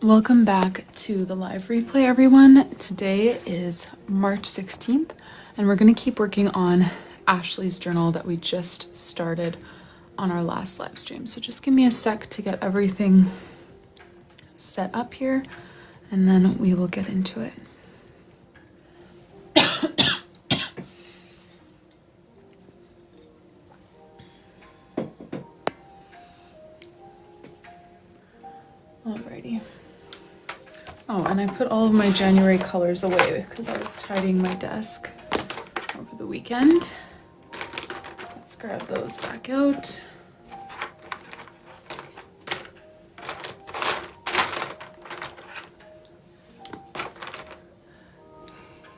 Welcome back to the live replay, everyone. Today is March 16th, and we're going to keep working on Ashley's journal that we just started on our last live stream. So just give me a sec to get everything set up here, and then we will get into it. Alrighty. Oh, and I put all of my January colors away because I was tidying my desk over the weekend. Let's grab those back out.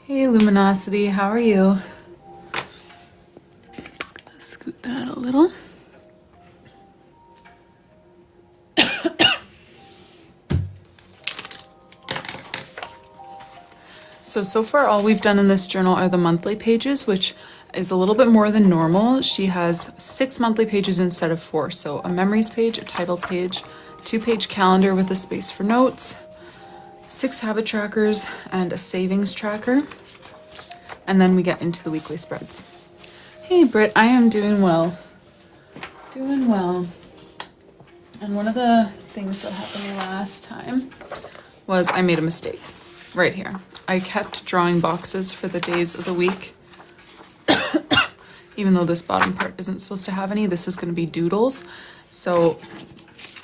Hey Luminosity, how are you? Just gonna scoot that a little. So far all we've done in this journal are the monthly pages, which is a little bit more than normal. She has 6 monthly pages instead of 4. So a memories page, a title page, 2-page calendar with a space for notes, 6 habit trackers, and a savings tracker. And then we get into the weekly spreads. Hey Britt, I am doing well. Doing well. And one of the things that happened last time was I made a mistake right here. I kept drawing boxes for the days of the week. Even though this bottom part isn't supposed to have any, this is going to be doodles. So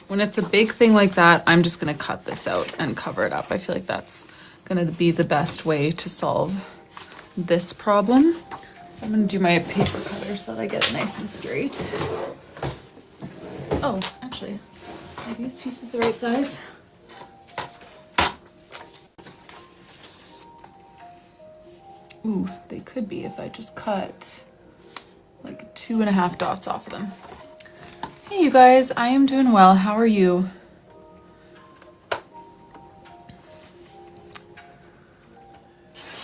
when it's a big thing like that, I'm just going to cut this out and cover it up. I feel like that's going to be the best way to solve this problem. So I'm going to do my paper cutter so that I get it nice and straight. Oh, actually, are these pieces the right size? Ooh, they could be if I just cut like 2.5 dots off of them. Hey you guys, I am doing well. How are you?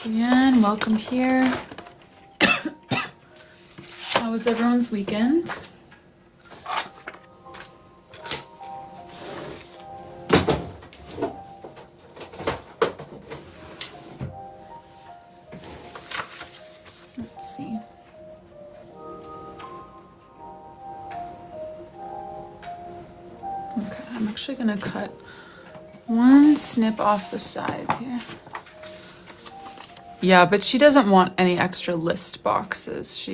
Brienne, welcome here. How was everyone's weekend? I'm gonna cut one snip off the sides here. Yeah, but she doesn't want any extra list boxes.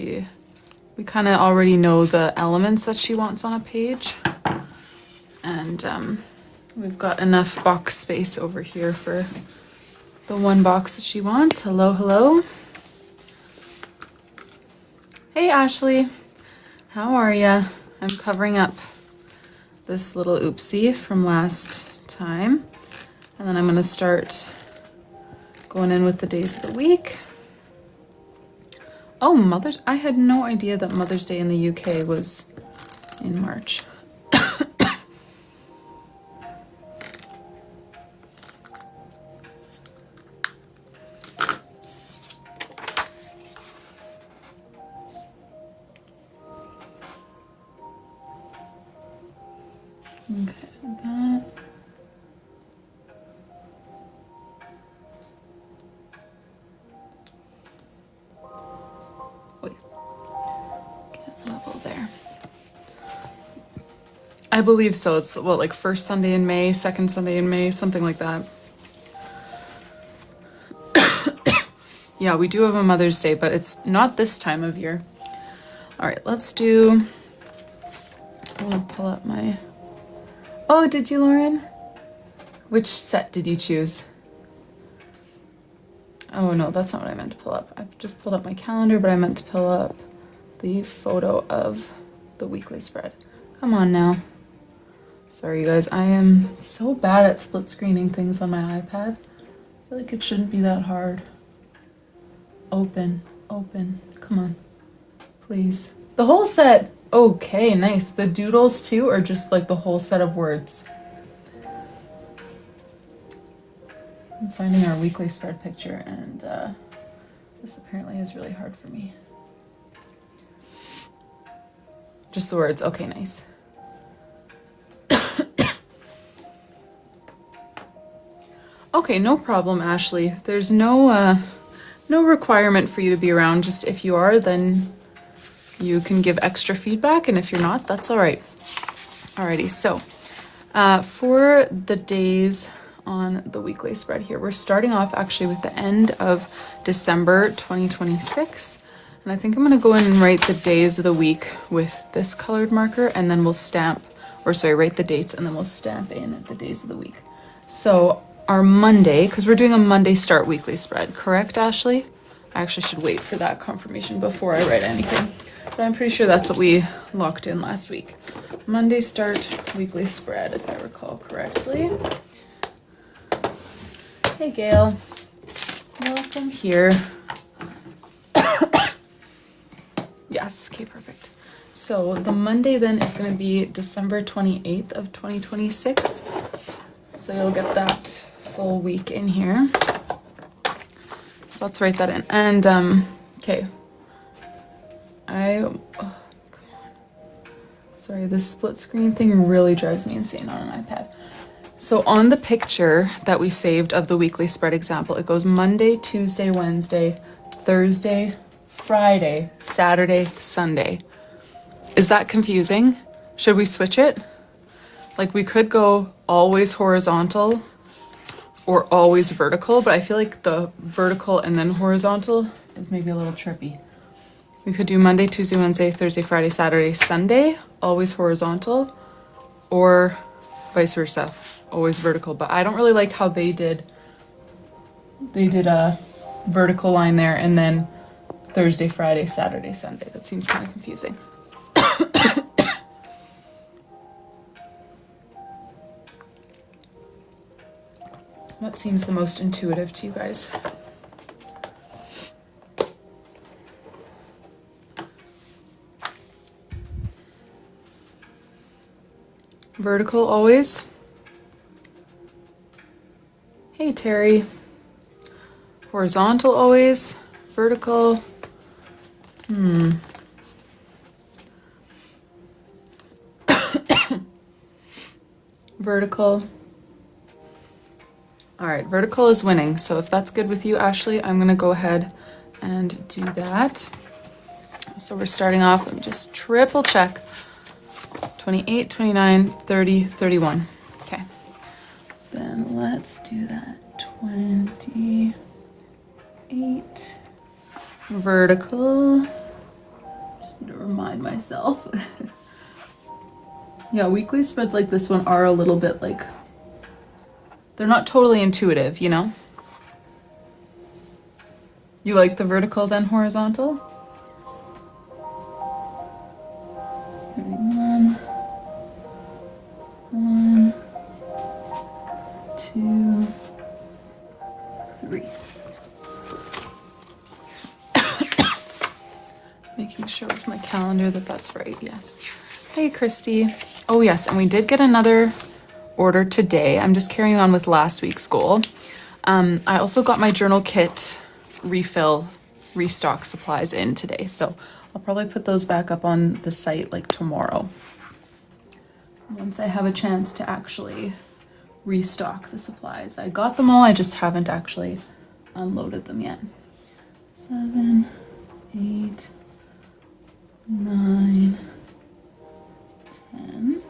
We kind of already know the elements that she wants on a page. And we've got enough box space over here for the one box that she wants. Hello, hello. Hey Ashley, how are ya? I'm covering up this little oopsie from last time, and then I'm going to start going in with the days of the week. Oh, I had no idea that Mother's Day in the UK was in March. Okay, that. Wait. Get level there. I believe so. It's what, like first Sunday in May, second Sunday in May, something like that. Yeah, we do have a Mother's Day, but it's not this time of year. All right, let's do. I'm gonna pull up my. Oh, did you, Lauren? Which set did you choose? Oh no, that's not what I meant to pull up. I just pulled up my calendar, but I meant to pull up the photo of the weekly spread. Come on now. Sorry you guys, I am so bad at split screening things on my iPad. I feel like it shouldn't be that hard. Open, open, come on, please. The whole set. Okay, nice. The doodles too, or just like the whole set of words? I'm finding our weekly spread picture, and this apparently is really hard for me. Just the words. Okay, nice. Okay, no problem, Ashley. There's no no requirement for you to be around. Just if you are, then you can give extra feedback, and if you're not, that's all right. Alrighty, so for the days on the weekly spread here, we're starting off actually with the end of December 2026. And I think I'm gonna go in and write the days of the week with this colored marker, and then we'll stamp, or sorry, write the dates, and then we'll stamp in the days of the week. So our Monday, because we're doing a Monday start weekly spread, correct, Ashley? I actually should wait for that confirmation before I write anything, but I'm pretty sure that's what we locked in last week. Monday start weekly spread, if I recall correctly. Hey, Gail. Welcome here. Yes, okay, perfect. So the Monday then is going to be December 28th of 2026. So you'll get that full week in here. So let's write that in. And, okay. Oh, come on. Sorry, this split screen thing really drives me insane on an iPad. So on the picture that we saved of the weekly spread example, it goes Monday, Tuesday, Wednesday, Thursday, Friday, Saturday, Sunday. Is that confusing? Should we switch it? Like we could go always horizontal or always vertical, but I feel like the vertical and then horizontal is maybe a little trippy. We could do Monday, Tuesday, Wednesday, Thursday, Friday, Saturday, Sunday, always horizontal, or vice versa, always vertical. But I don't really like how they did a vertical line there and then Thursday, Friday, Saturday, Sunday. That seems kind of confusing. What seems the most intuitive to you guys? Vertical always. Hey, Terry. Horizontal always. Vertical. Vertical. All right, vertical is winning. So if that's good with you, Ashley, I'm gonna go ahead and do that. So we're starting off, let me just triple check. 28, 29, 30, 31. Okay. Then let's do that. 28. Vertical. Just need to remind myself. Yeah, weekly spreads like this one are a little bit like, they're not totally intuitive, you know? You like the vertical then horizontal? 31. 1, 2, 3. Making sure with my calendar that that's right, yes. Hey, Christy. Oh, yes, and we did get another order today. I'm just carrying on with last week's goal. I also got my journal kit restock supplies in today, so I'll probably put those back up on the site like tomorrow, once I have a chance to actually restock the supplies. I got them all, I just haven't actually unloaded them yet. 7, 8, 9, 10.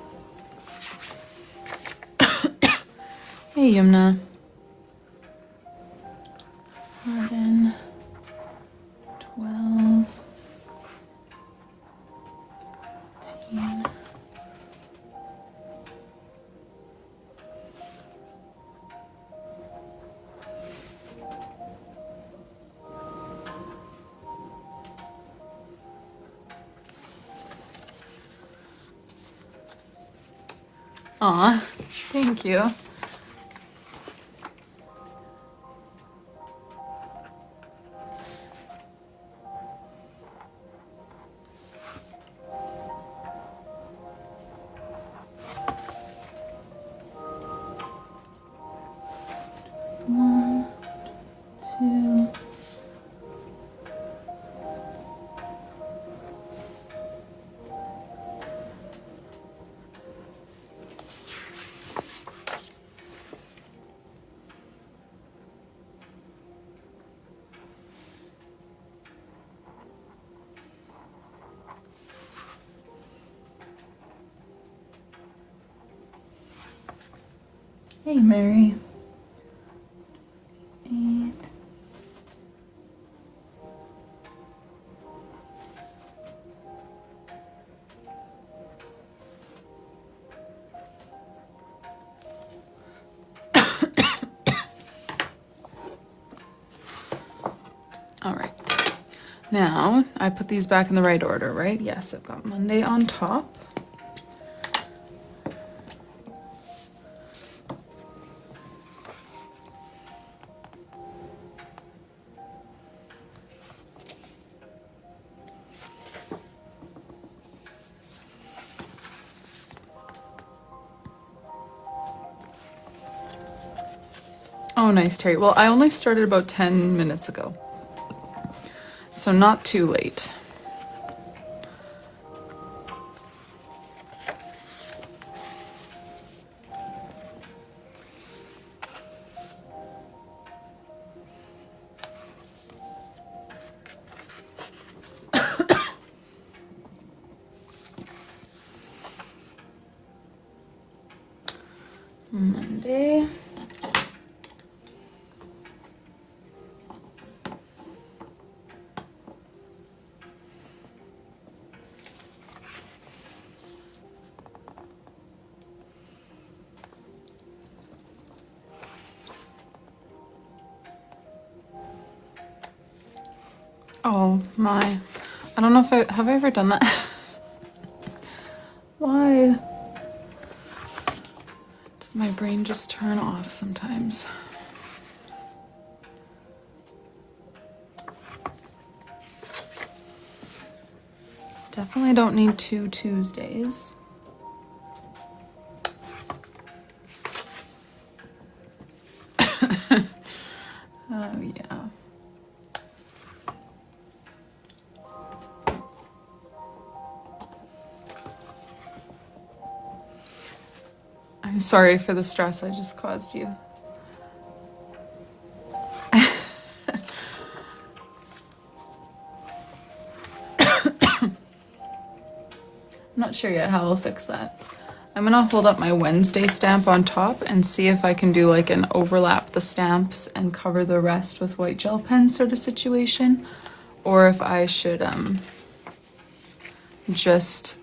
Hey, Yumna. 11, 12, 13. Aw, thank you. One, two. Hey, Mary. 8. All right. Now, I put these back in the right order, right? Yes, I've got Monday on top. Oh, nice, Terry. Well, I only started about 10 minutes ago, so not too late. Monday. Oh my. I don't know if have I ever done that? Why does my brain just turn off sometimes? Definitely don't need 2 Tuesdays. Oh yeah. I'm sorry for the stress I just caused you. I'm not sure yet how I'll fix that. I'm gonna hold up my Wednesday stamp on top and see if I can do like an overlap the stamps and cover the rest with white gel pen sort of situation, or if I should just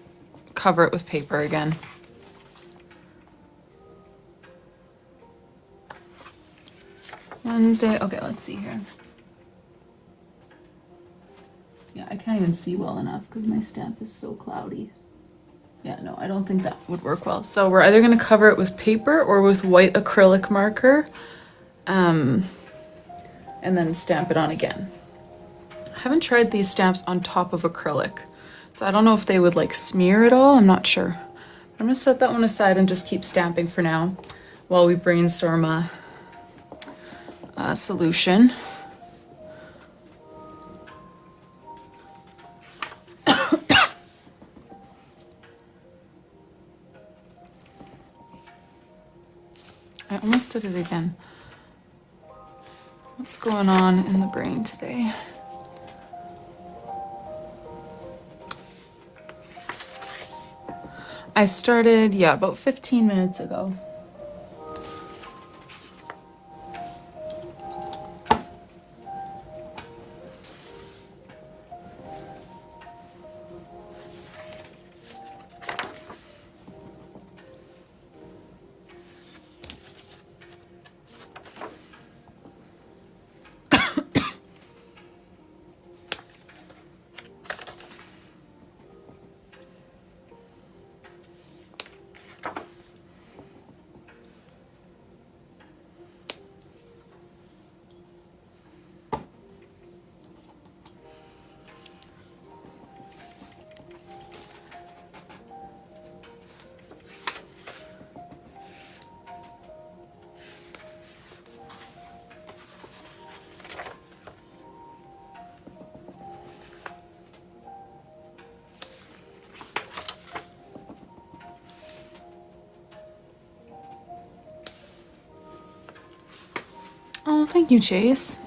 cover it with paper again. Wednesday, okay, let's see here. Yeah, I can't even see well enough because my stamp is so cloudy. Yeah, no, I don't think that would work well. So we're either gonna cover it with paper or with white acrylic marker, and then stamp it on again. I haven't tried these stamps on top of acrylic, so I don't know if they would like smear at all, I'm not sure. I'm gonna set that one aside and just keep stamping for now while we brainstorm a solution. I almost did it again. What's going on in the brain today? I started, yeah, about 15 minutes ago. Oh, thank you, Chase.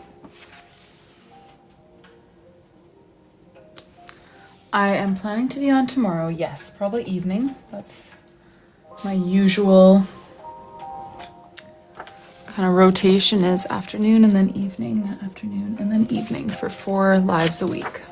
I am planning to be on tomorrow, yes, probably evening. That's my usual kind of rotation is afternoon and then evening, afternoon and then evening for 4 lives a week.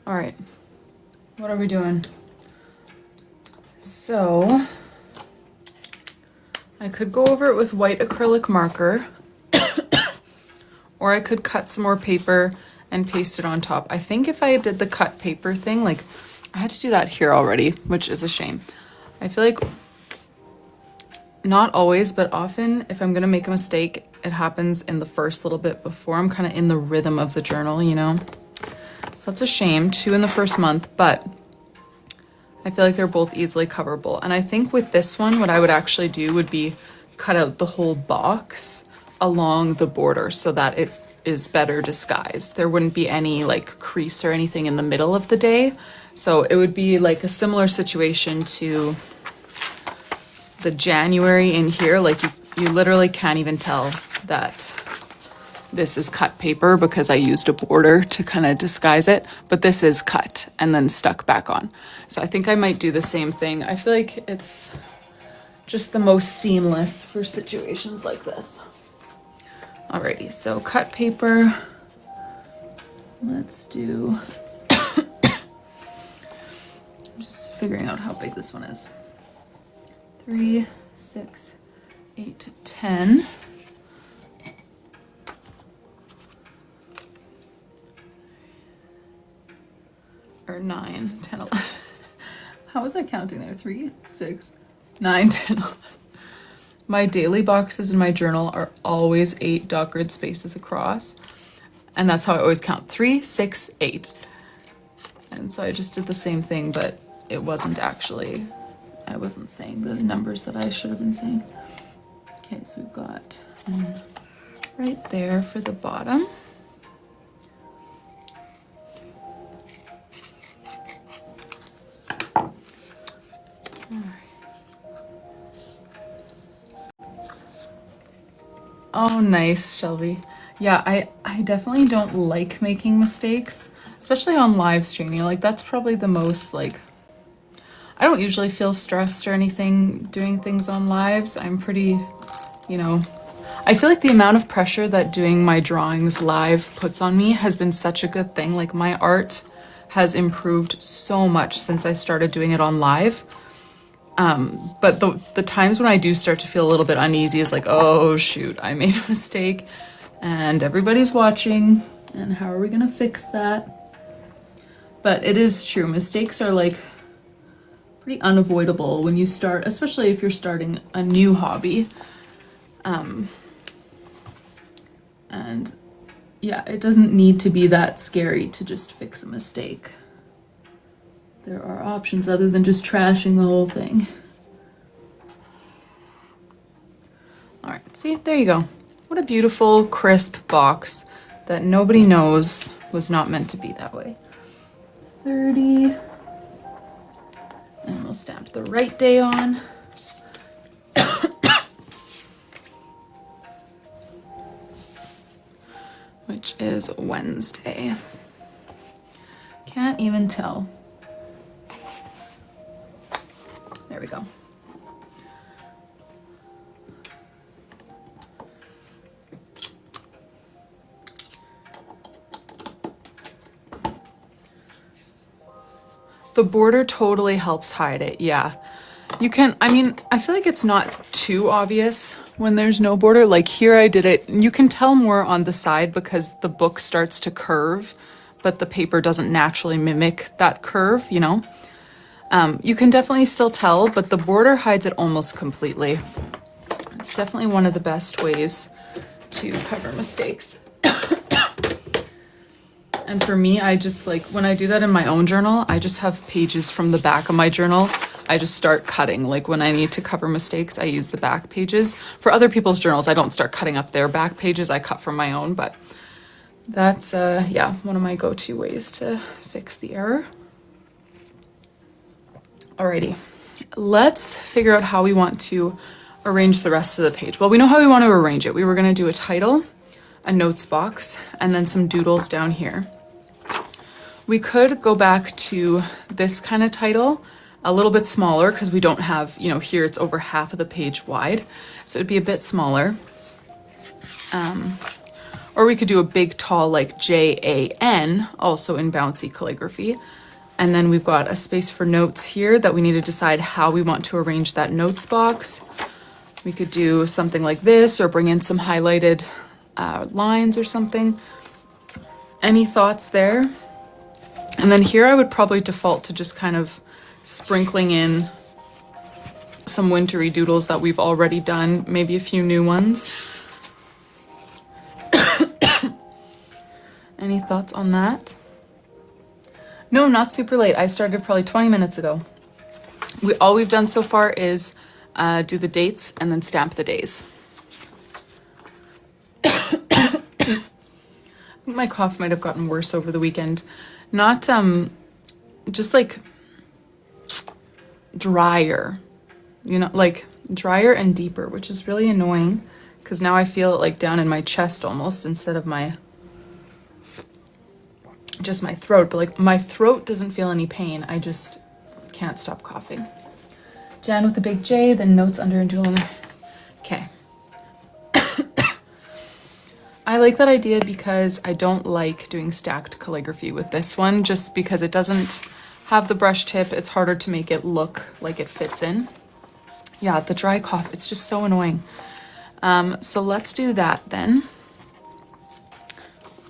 All right, what are we doing? So I could go over it with white acrylic marker or I could cut some more paper and paste it on top. I think if I did the cut paper thing, like I had to do that here already, which is a shame. I feel like not always, but often if I'm gonna make a mistake, it happens in the first little bit before I'm kind of in the rhythm of the journal, you know? So that's a shame, 2 in the first month, but I feel like they're both easily coverable. And I think with this one, what I would actually do would be cut out the whole box along the border so that it is better disguised. There wouldn't be any like crease or anything in the middle of the day. So it would be like a similar situation to the January in here. Like you literally can't even tell that this is cut paper because I used a border to kind of disguise it, but this is cut and then stuck back on. So I think I might do the same thing. I feel like it's just the most seamless for situations like this. Alrighty, so cut paper. Let's do, just figuring out how big this one is. 3, 6, 8, 10. Or 9, 10, 11. How was I counting there? 3, 6, 9, 10, 11. My daily boxes in my journal are always 8 dot grid spaces across. And that's how I always count. 3, 6, 8. And so I just did the same thing, but it wasn't actually, I wasn't saying the numbers that I should have been saying. Okay, so we've got right there for the bottom. Oh, nice, Shelby. Yeah, I definitely don't like making mistakes, especially on live streaming. Like that's probably the most like, I don't usually feel stressed or anything doing things on lives. I'm pretty, you know, I feel like the amount of pressure that doing my drawings live puts on me has been such a good thing. Like my art has improved so much since I started doing it on live. But the times when I do start to feel a little bit uneasy is like, oh shoot, I made a mistake and everybody's watching and how are we gonna fix that? But it is true, mistakes are like pretty unavoidable when you start, especially if you're starting a new hobby. And yeah, it doesn't need to be that scary to just fix a mistake. There are options other than just trashing the whole thing. All right, see, there you go. What a beautiful, crisp box that nobody knows was not meant to be that way. 30. And we'll stamp the right day on. Which is Wednesday. Can't even tell. There we go. The border totally helps hide it, yeah. You can, I mean, I feel like it's not too obvious when there's no border. Like here I did it, you can tell more on the side because the book starts to curve, but the paper doesn't naturally mimic that curve, you know? You can definitely still tell, but the border hides it almost completely. It's definitely one of the best ways to cover mistakes. And for me, I just like, when I do that in my own journal, I just have pages from the back of my journal. I just start cutting. Like when I need to cover mistakes, I use the back pages. For other people's journals, I don't start cutting up their back pages. I cut from my own, but that's, yeah, one of my go-to ways to fix the error. Alrighty, let's figure out how we want to arrange the rest of the page. Well, we know how we want to arrange it. We were going to do a title, a notes box, and then some doodles down here. We could go back to this kind of title, a little bit smaller, because we don't have, you know, here it's over half of the page wide, so it'd be a bit smaller. Or we could do a big tall like J-A-N, also in bouncy calligraphy. And then we've got a space for notes here that we need to decide how we want to arrange that notes box. We could do something like this or bring in some highlighted lines or something. Any thoughts there? And then here I would probably default to just kind of sprinkling in some wintry doodles that we've already done, maybe a few new ones. Any thoughts on that? No, not super late. I started probably 20 minutes ago. All we've done so far is do the dates and then stamp the days. I think my cough might have gotten worse over the weekend. Not just like drier, you know, like drier and deeper, which is really annoying because now I feel it like down in my chest almost instead of just my throat. But like my throat doesn't feel any pain. I just can't stop coughing. Jan with the big J, then notes under and doodle. Okay. I like that idea because I don't like doing stacked calligraphy with this one, just because it doesn't have the brush tip. It's harder to make it look like it fits in. Yeah, the dry cough, it's just so annoying. So let's do that then.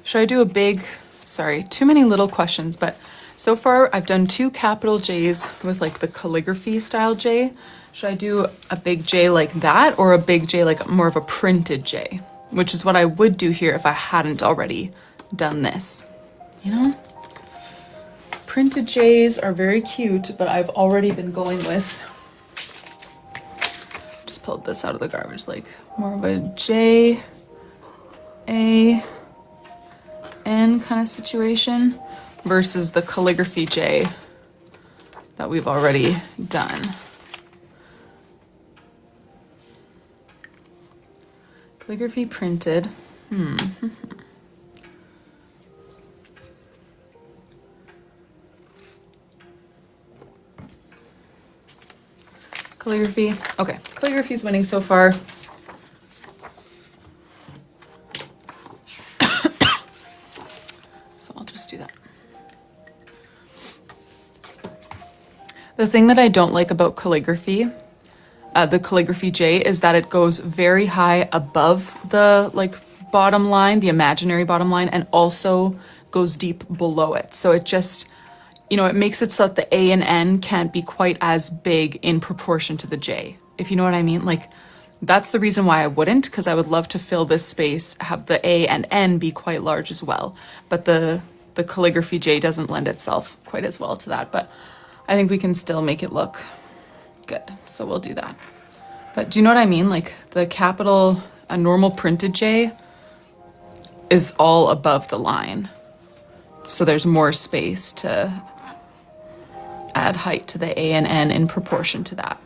Should I do a big, sorry, too many little questions, but so far I've done 2 capital J's with like the calligraphy style J. Should I do a big J like that or a big J like more of a printed J? Which is what I would do here if I hadn't already done this, you know? Printed J's are very cute, but I've already been going with, just pulled this out of the garbage, like more of a J, A, N kind of situation versus the calligraphy J that we've already done. Calligraphy printed. Calligraphy. Okay, calligraphy's winning so far. So I'll just do that. The thing that I don't like about calligraphy, the calligraphy J, is that it goes very high above the like bottom line, the imaginary bottom line, and also goes deep below it. So it just, you know, it makes it so that the A and N can't be quite as big in proportion to the J, if you know what I mean. Like, that's the reason why I wouldn't, because I would love to fill this space, have the A and N be quite large as well. But the calligraphy J doesn't lend itself quite as well to that. But I think we can still make it look good. So we'll do that. But do you know what I mean? Like the capital, a normal printed J is all above the line. So there's more space to add height to the A and N in proportion to that.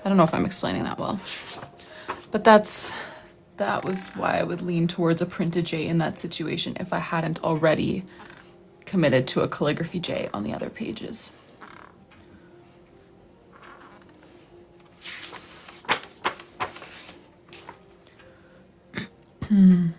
I don't know if I'm explaining that well. But that was why I would lean towards a printed J in that situation if I hadn't already committed to a calligraphy J on the other pages. I'm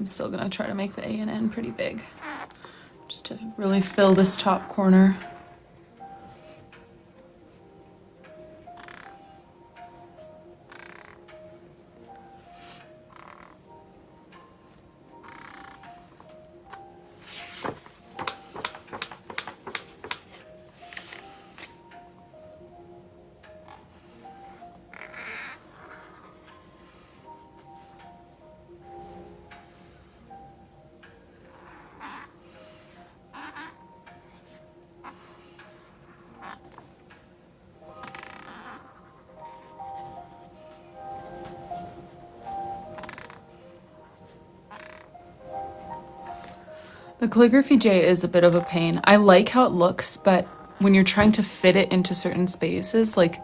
still gonna try to make the A and N pretty big, just to really fill this top corner. The calligraphy J is a bit of a pain. I like how it looks, but when you're trying to fit it into certain spaces, like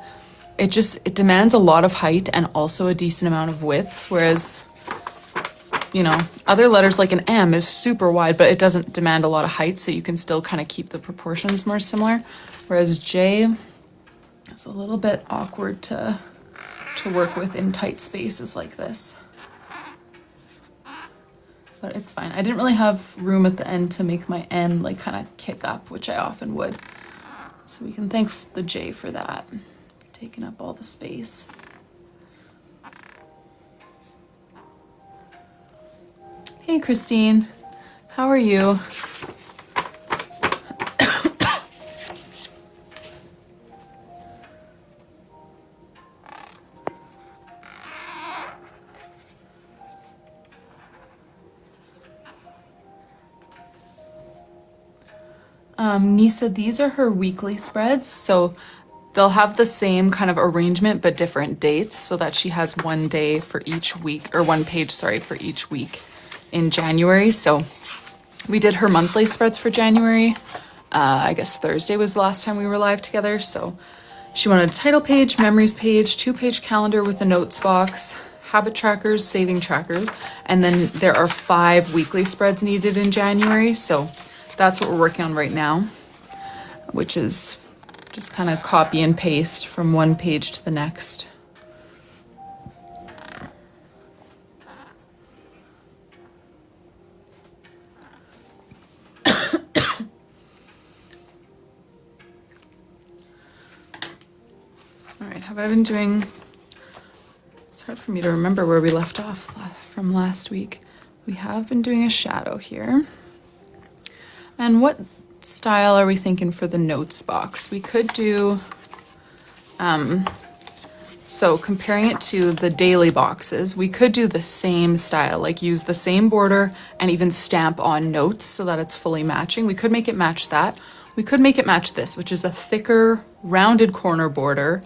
it demands a lot of height and also a decent amount of width, whereas, you know, other letters like an M is super wide, but it doesn't demand a lot of height, so you can still kind of keep the proportions more similar, whereas J is a little bit awkward to work with in tight spaces like this. But it's fine. I didn't really have room at the end to make my N like kind of kick up, which I often would. So we can thank the J for that, taking up all the space. Hey Christine, how are you? Nisa, these are her weekly spreads, so they'll have the same kind of arrangement but different dates, so that she has one day for each week, or one page, sorry, for each week in January. So we did her monthly spreads for January. I guess Thursday was the last time we were live together, so she wanted a title page, memories page, 2-page calendar with a notes box, habit trackers, saving trackers, and then there are 5 weekly spreads needed in January, so that's what we're working on right now, which is just kind of copy and paste from one page to the next. All right, have I been doing, it's hard for me to remember where we left off from last week. We have been doing a shadow here. And what style are we thinking for the notes box? We could do, so comparing it to the daily boxes, we could do the same style, like use the same border and even stamp on notes so that it's fully matching. We could make it match that. We could make it match this, which is a thicker rounded corner border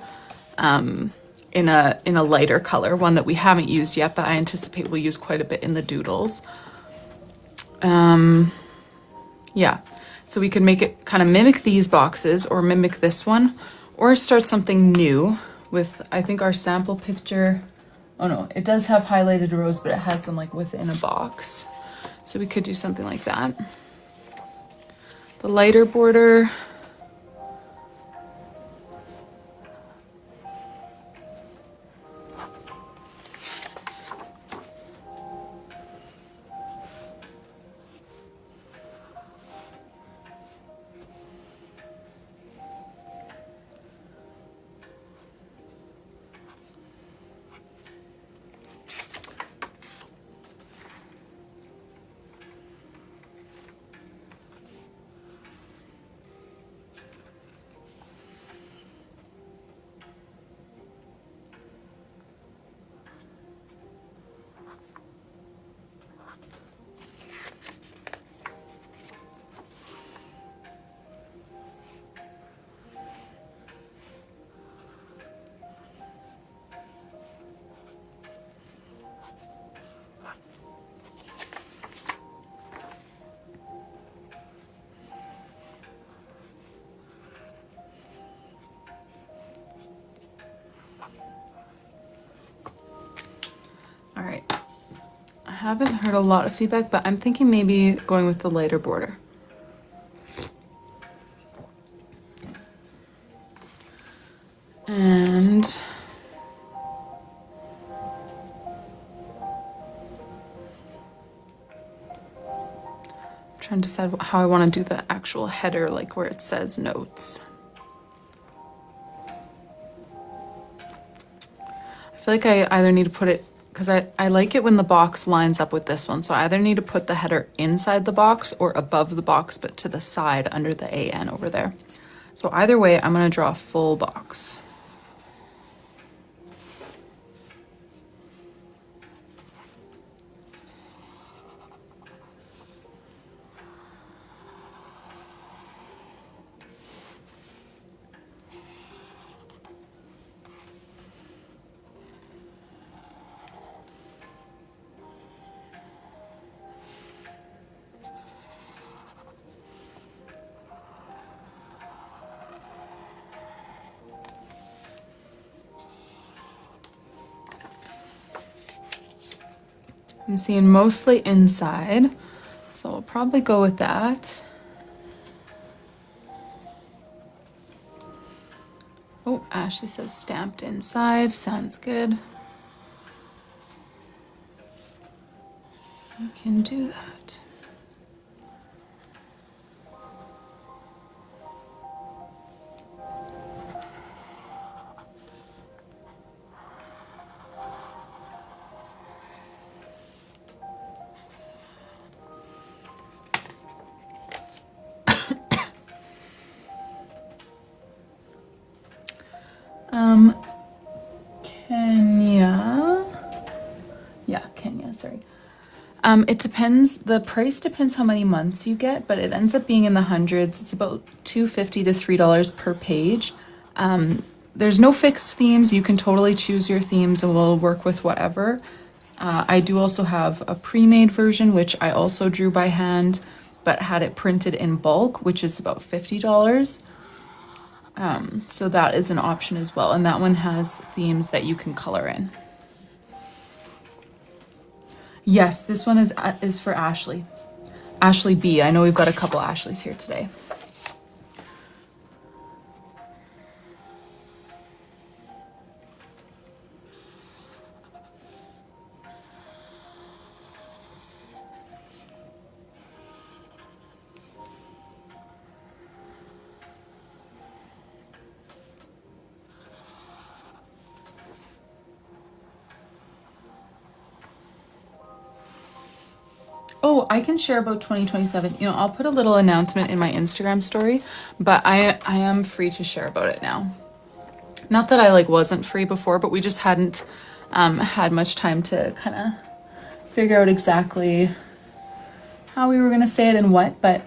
in a lighter color, one that we haven't used yet, but I anticipate we'll use quite a bit in the doodles. Yeah, so we could make it kind of mimic these boxes or mimic this one, or start something new with, I think our sample picture, oh no, it does have highlighted rows, but it has them like within a box. So we could do something like that. The lighter border, all right. I haven't heard a lot of feedback, but I'm thinking maybe going with the lighter border. And I'm trying to decide how I want to do the actual header, like where it says notes. I feel like I either need to put it, because I like it when the box lines up with this one, so I either need to put the header inside the box or above the box, but to the side under the AN over there. So either way, I'm going to draw a full box. I'm seeing mostly inside, so we'll probably go with that. Oh, Ashley says stamped inside. Sounds good. We can do that. Kenya, sorry. It depends, the price depends how many months you get, but it ends up being in the hundreds. It's about $2.50 to $3 per page. There's no fixed themes. You can totally choose your themes and we'll work with whatever. I do also have a pre-made version, which I also drew by hand, but had it printed in bulk, which is about $50. So that is an option as well. And that one has themes that you can color in. Yes, this one is for Ashley. Ashley B. I know we've got a couple Ashleys here today. Oh, I can share about 2027. You know, I'll put a little announcement in my Instagram story, but I am free to share about it now. Not that I wasn't free before, but we just hadn't had much time to kind of figure out exactly how we were going to say it and what. But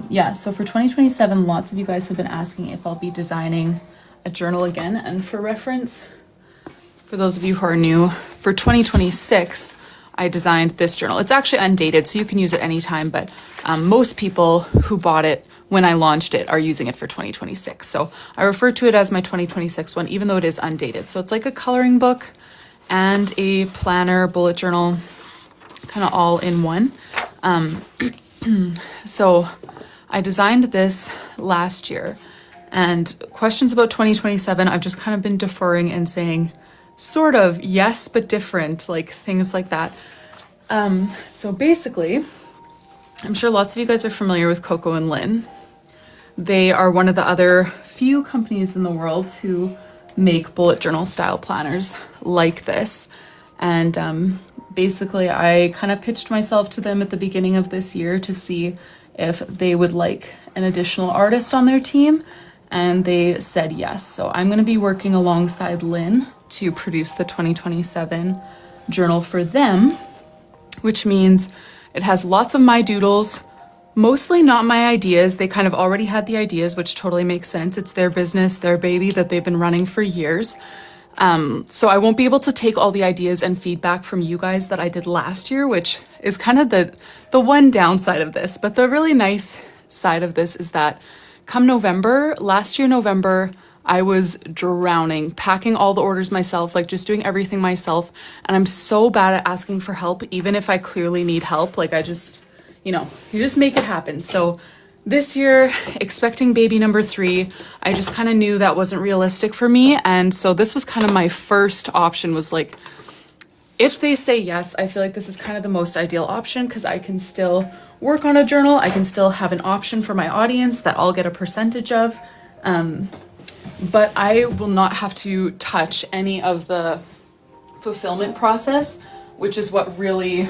yeah, so for 2027, lots of you guys have been asking if I'll be designing a journal again. And for reference, for those of you who are new, for 2026, I designed this journal. It's actually undated, so you can use it anytime, but most people who bought it when I launched it are using it for 2026. So I refer to it as my 2026 one, even though it is undated. So it's like a coloring book and a planner, bullet journal, kind of all in one. So I designed this last year, and questions about 2027, I've just kind of been deferring and saying, sort of, yes, but different, like things like that. So basically, I'm sure lots of you guys are familiar with Coco and Lynn. They are one of the other few companies in the world who make bullet journal style planners like this. And basically, I kind of pitched myself to them at the beginning of this year to see if they would like an additional artist on their team. And they said yes. So I'm going to be working alongside Lynn to produce the 2027 journal for them, which means it has lots of my doodles, mostly not my ideas. They kind of already had the ideas, which totally makes sense. It's their business, their baby that they've been running for years. So I won't be able to take all the ideas and feedback from you guys that I did last year, which is kind of the one downside of this. But the really nice side of this is that come November, last year November, I was drowning, packing all the orders myself, like just doing everything myself. And I'm so bad at asking for help, even if I clearly need help. Like I just, you just make it happen. So this year, expecting baby number 3, I just kind of knew that wasn't realistic for me. And so this was kind of my first option, was like, if they say yes, I feel like this is kind of the most ideal option because I can still work on a journal. I can still have an option for my audience that I'll get a percentage of. But I will not have to touch any of the fulfillment process, which is what really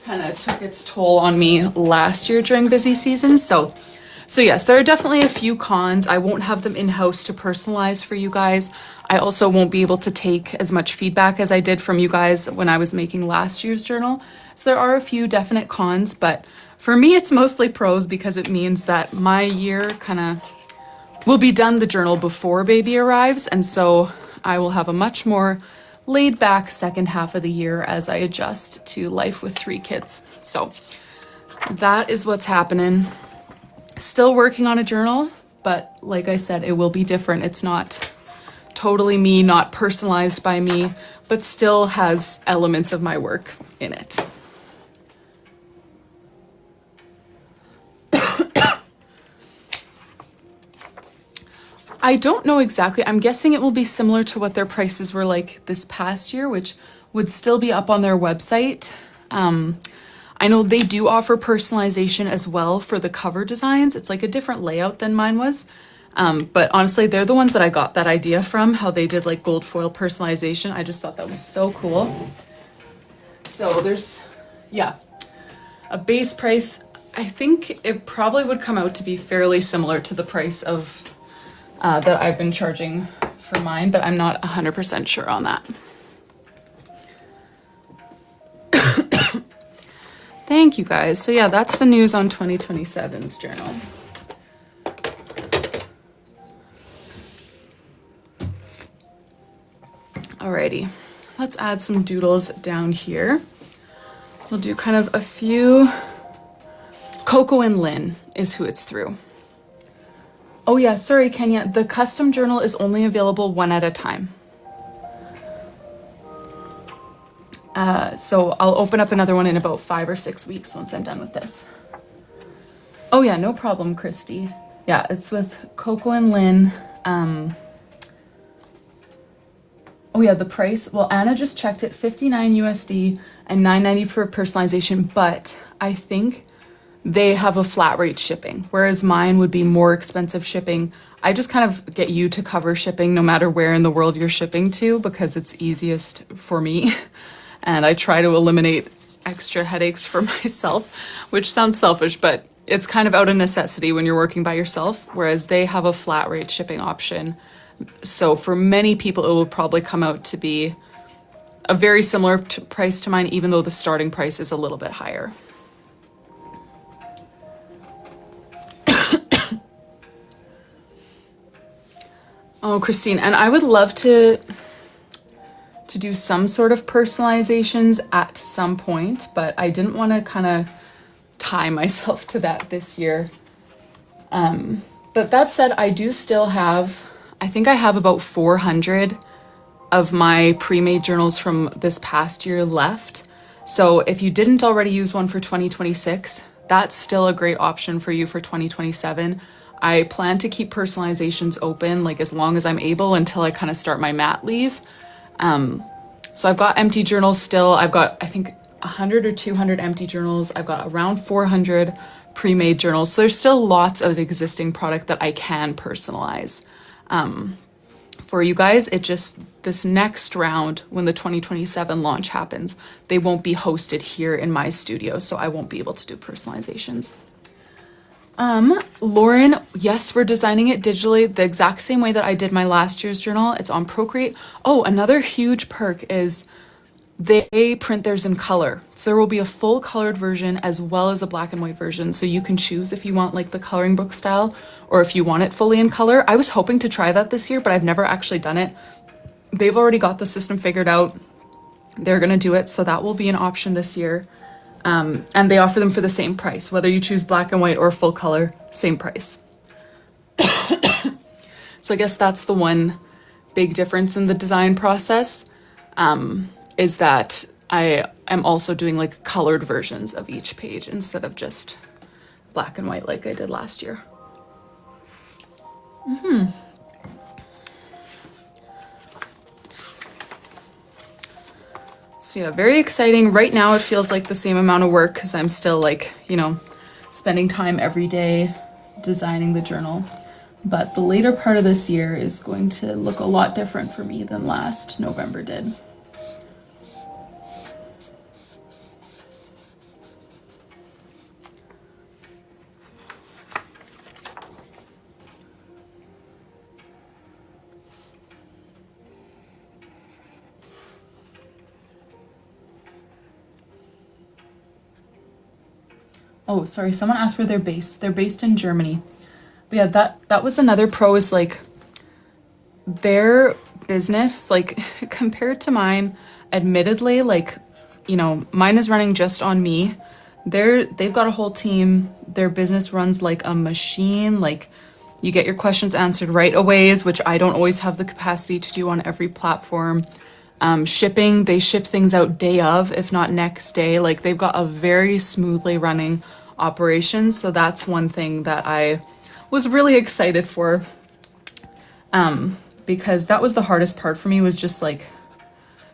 kind of took its toll on me last year during busy season. So yes, there are definitely a few cons. I won't have them in-house to personalize for you guys. I also won't be able to take as much feedback as I did from you guys when I was making last year's journal. So there are a few definite cons, but for me, it's mostly pros because it means that my year kind of will be done the journal before baby arrives. And so I will have a much more laid back second half of the year as I adjust to life with 3 kids. So that is what's happening. Still working on a journal, but like I said, it will be different. It's not totally me, not personalized by me, but still has elements of my work. in it. I don't know exactly. I'm guessing it will be similar to what their prices were like this past year, which would still be up on their website. I know they do offer personalization as well for the cover designs. It's like a different layout than mine was. But honestly, they're the ones that I got that idea from, how they did like gold foil personalization. I just thought that was so cool. So there's, yeah, a base price. I think it probably would come out to be fairly similar to the price of that I've been charging for mine, but I'm not 100% sure on that. Thank you guys. So yeah, that's the news on 2027's journal. Alrighty, let's add some doodles down here. We'll do kind of a few. Coco and Lynn is who it's through. Oh yeah, sorry, Kenya. The custom journal is only available one at a time. So I'll open up another one in about 5 or 6 weeks once I'm done with this. Oh yeah, no problem, Christy. Yeah, it's with Coco and Lynn. Oh yeah, the price. Well, Anna just checked it, 59 USD and 9.90 for personalization, but I think they have a flat rate shipping, whereas mine would be more expensive shipping. I just kind of get you to cover shipping no matter where in the world you're shipping to, because it's easiest for me. And I try to eliminate extra headaches for myself, which sounds selfish, but it's kind of out of necessity when you're working by yourself, whereas they have a flat rate shipping option. So for many people, it will probably come out to be a very similar price to mine, even though the starting price is a little bit higher. Oh, Christine, and I would love to do some sort of personalizations at some point, but I didn't want to kind of tie myself to that this year. But that said, I do still have, I think I have about 400 of my pre-made journals from this past year left. So if you didn't already use one for 2026, that's still a great option for you for 2027. I plan to keep personalizations open like as long as I'm able until I kind of start my mat leave. So I've got empty journals still. I've got, I think, 100 or 200 empty journals. I've got around 400 pre-made journals. So there's still lots of existing product that I can personalize for you guys. It just, this next round, when the 2027 launch happens, they won't be hosted here in my studio, so I won't be able to do personalizations. Lauren, yes, we're designing it digitally the exact same way that I did my last year's journal. It's on Procreate. Oh, another huge perk is they print theirs in color. So there will be a full colored version as well as a black and white version. So you can choose if you want like the coloring book style or if you want it fully in color. I was hoping to try that this year, but I've never actually done it. They've already got the system figured out. They're going to do it. So that will be an option this year. And they offer them for the same price, whether you choose black and white or full color, same price. So I guess that's the one big difference in the design process, is that I am also doing like colored versions of each page instead of just black and white like I did last year. So yeah, very exciting. Right now it feels like the same amount of work because I'm still like, you know, spending time every day designing the journal. But the later part of this year is going to look a lot different for me than last November did. Oh, sorry, someone asked where they're based. They're based in Germany. But yeah, that was another pro, is like their business, like compared to mine, admittedly, like, you know, mine is running just on me. They've got a whole team. Their business runs like a machine. Like you get your questions answered right away, which I don't always have the capacity to do on every platform. Shipping, they ship things out day of, if not next day. Like they've got a very smoothly running operation. So that's one thing that I was really excited for, because that was the hardest part for me, was just like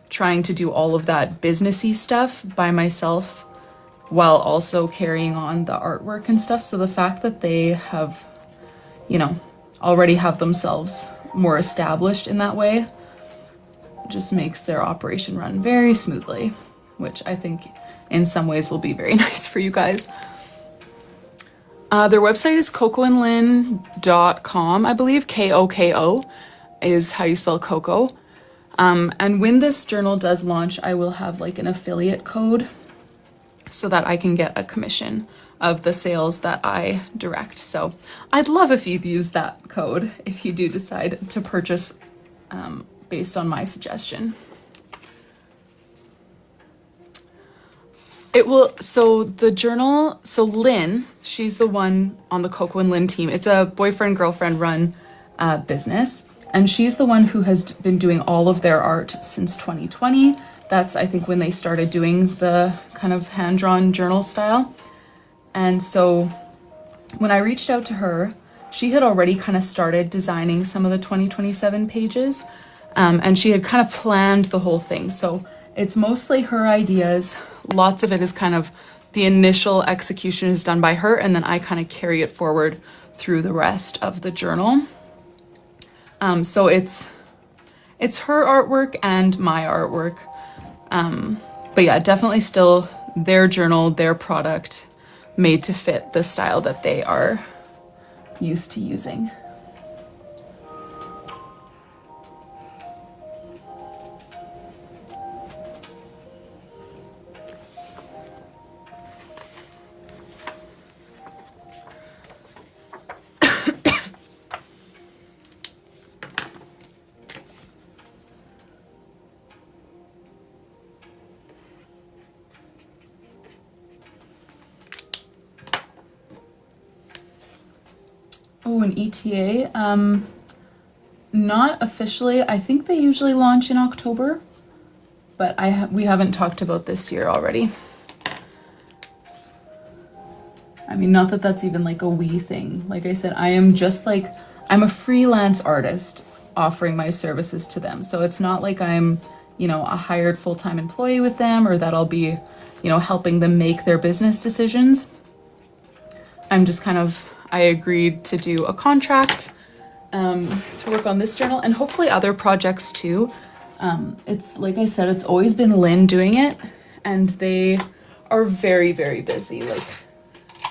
trying to do all of that businessy stuff by myself while also carrying on the artwork and stuff. So the fact that they have, you know, already have themselves more established in that way just makes their operation run very smoothly, which I think in some ways will be very nice for you guys. Their website is cocoandlin.com, I believe. Koko is how you spell Coco. And when this journal does launch, I will have like an affiliate code so that I can get a commission of the sales that I direct. So I'd love if you'd use that code if you do decide to purchase based on my suggestion. It will, so the journal, so Lynn, she's the one on the Coco and Lynn team. It's a boyfriend-girlfriend run business. And she's the one who has been doing all of their art since 2020. That's, I think, when they started doing the kind of hand-drawn journal style. And so when I reached out to her, she had already kind of started designing some of the 2027 pages. And she had kind of planned the whole thing. So it's mostly her ideas. Lots of it is kind of the initial execution is done by her, and then I kind of carry it forward through the rest of the journal. So it's her artwork and my artwork. But yeah, definitely still their journal, their product, made to fit the style that they are used to using. Oh, an ETA? Not officially. I think they usually launch in October, but we haven't talked about this year already. I mean, not that that's even like a wee thing. Like I said, I am just like, I'm a freelance artist offering my services to them. So it's not like I'm, you know, a hired full-time employee with them, or that I'll be, you know, helping them make their business decisions. I'm just kind of, I agreed to do a contract to work on this journal and hopefully other projects too. It's like I said, it's always been Lynn doing it, and they are very, very busy. Like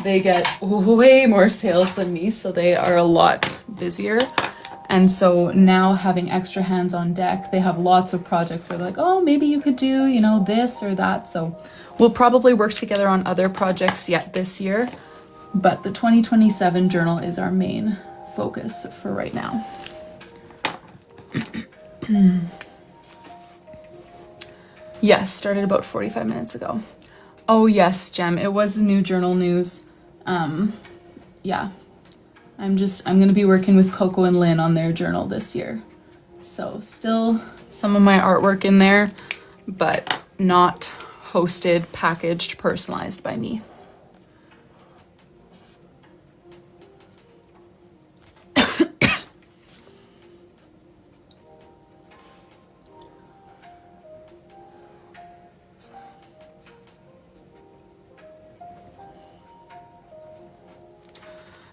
they get way more sales than me, so they are a lot busier. And so now having extra hands on deck, they have lots of projects where they're like, oh, maybe you could do, you know, this or that. So we'll probably work together on other projects yet this year. But the 2027 journal is our main focus for right now. Yes, started about 45 minutes ago. Oh yes, Jem, it was the new journal news. Yeah, I'm gonna be working with Coco and Lynn on their journal this year. So still some of my artwork in there, but not hosted, packaged, personalized by me.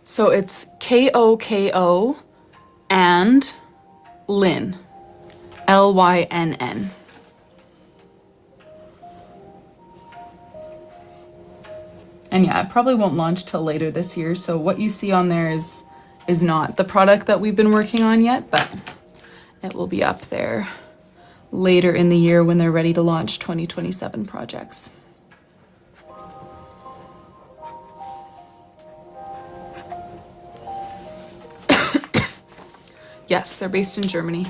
So it's Koko and Lynn, Lynn. And yeah, it probably won't launch till later this year. So what you see on there is not the product that we've been working on yet, but it will be up there later in the year when they're ready to launch 2027 projects. Yes, they're based in Germany.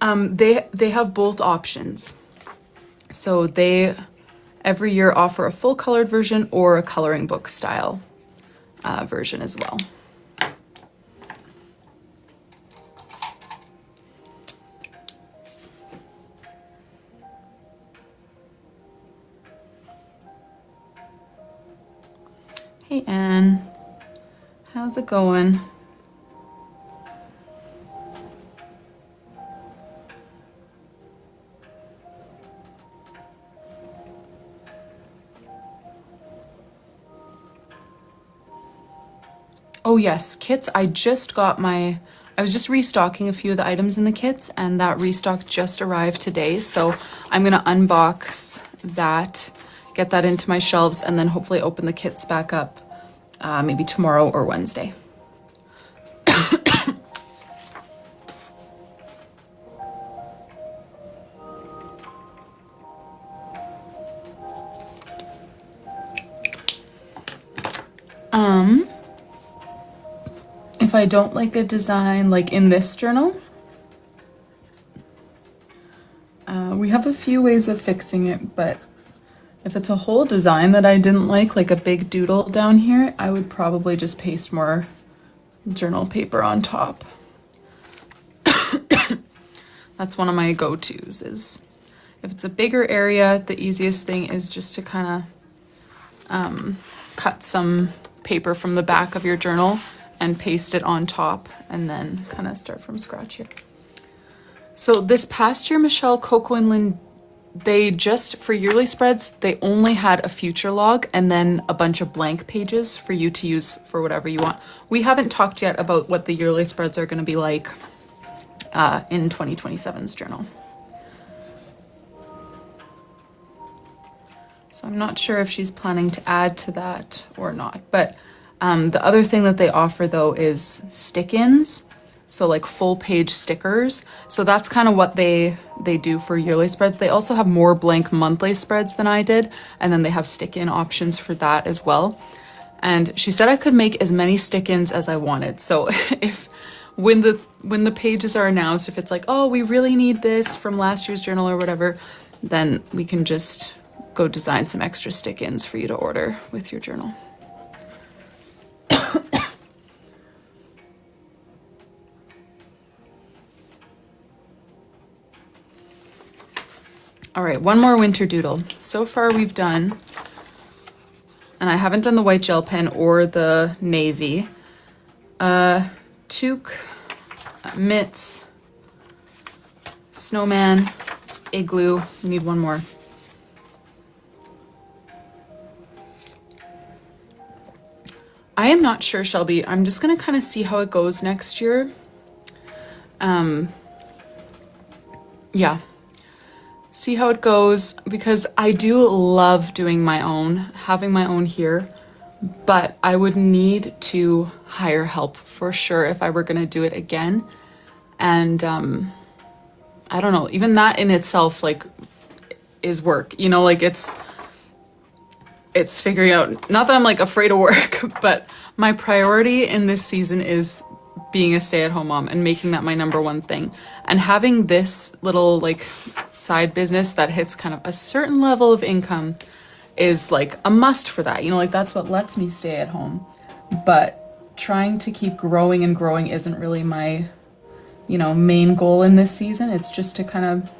They have both options. So they every year offer a full colored version or a coloring book style version as well. Hey Anne, how's it going? Oh yes, kits. I was just restocking a few of the items in the kits, and that restock just arrived today. So I'm gonna unbox that, get that into my shelves, and then hopefully open the kits back up maybe tomorrow or Wednesday. If I don't like a design, like in this journal, we have a few ways of fixing it, but if it's a whole design that I didn't like a big doodle down here, I would probably just paste more journal paper on top. That's one of my go-tos, is if it's a bigger area, the easiest thing is just to kind of cut some paper from the back of your journal and paste it on top, and then kind of start from scratch here. So this past year, Michelle, Coco, and Lynn, they just, for yearly spreads, they only had a future log and then a bunch of blank pages for you to use for whatever you want. We haven't talked yet about what the yearly spreads are going to be like in 2027's journal. So I'm not sure if she's planning to add to that or not, but the other thing that they offer though is stick-ins, so like full page stickers. So that's kind of what they do for yearly spreads. They also have more blank monthly spreads than I did, and then they have stick-in options for that as well. And she said I could make as many stick-ins as I wanted. So if when the pages are announced, if it's like, oh, we really need this from last year's journal or whatever, then we can just go design some extra stick-ins for you to order with your journal. All right, one more winter doodle. So far we've done, and I haven't done the white gel pen or the navy, toque, mitts, snowman, igloo. We need one more. I am not sure, Shelby. I'm just gonna kind of see how it goes next year. Yeah. See how it goes, because I do love doing my own, having my own here, but I would need to hire help for sure if I were gonna do it again. And I don't know, even that in itself like is work, you know, like it's figuring out, not that I'm like afraid of work, but my priority in this season is being a stay-at-home mom and making that my number one thing. And having this little like side business that hits kind of a certain level of income is like a must for that. You know, like that's what lets me stay at home. But trying to keep growing and growing isn't really my, you know, main goal in this season. It's just to kind of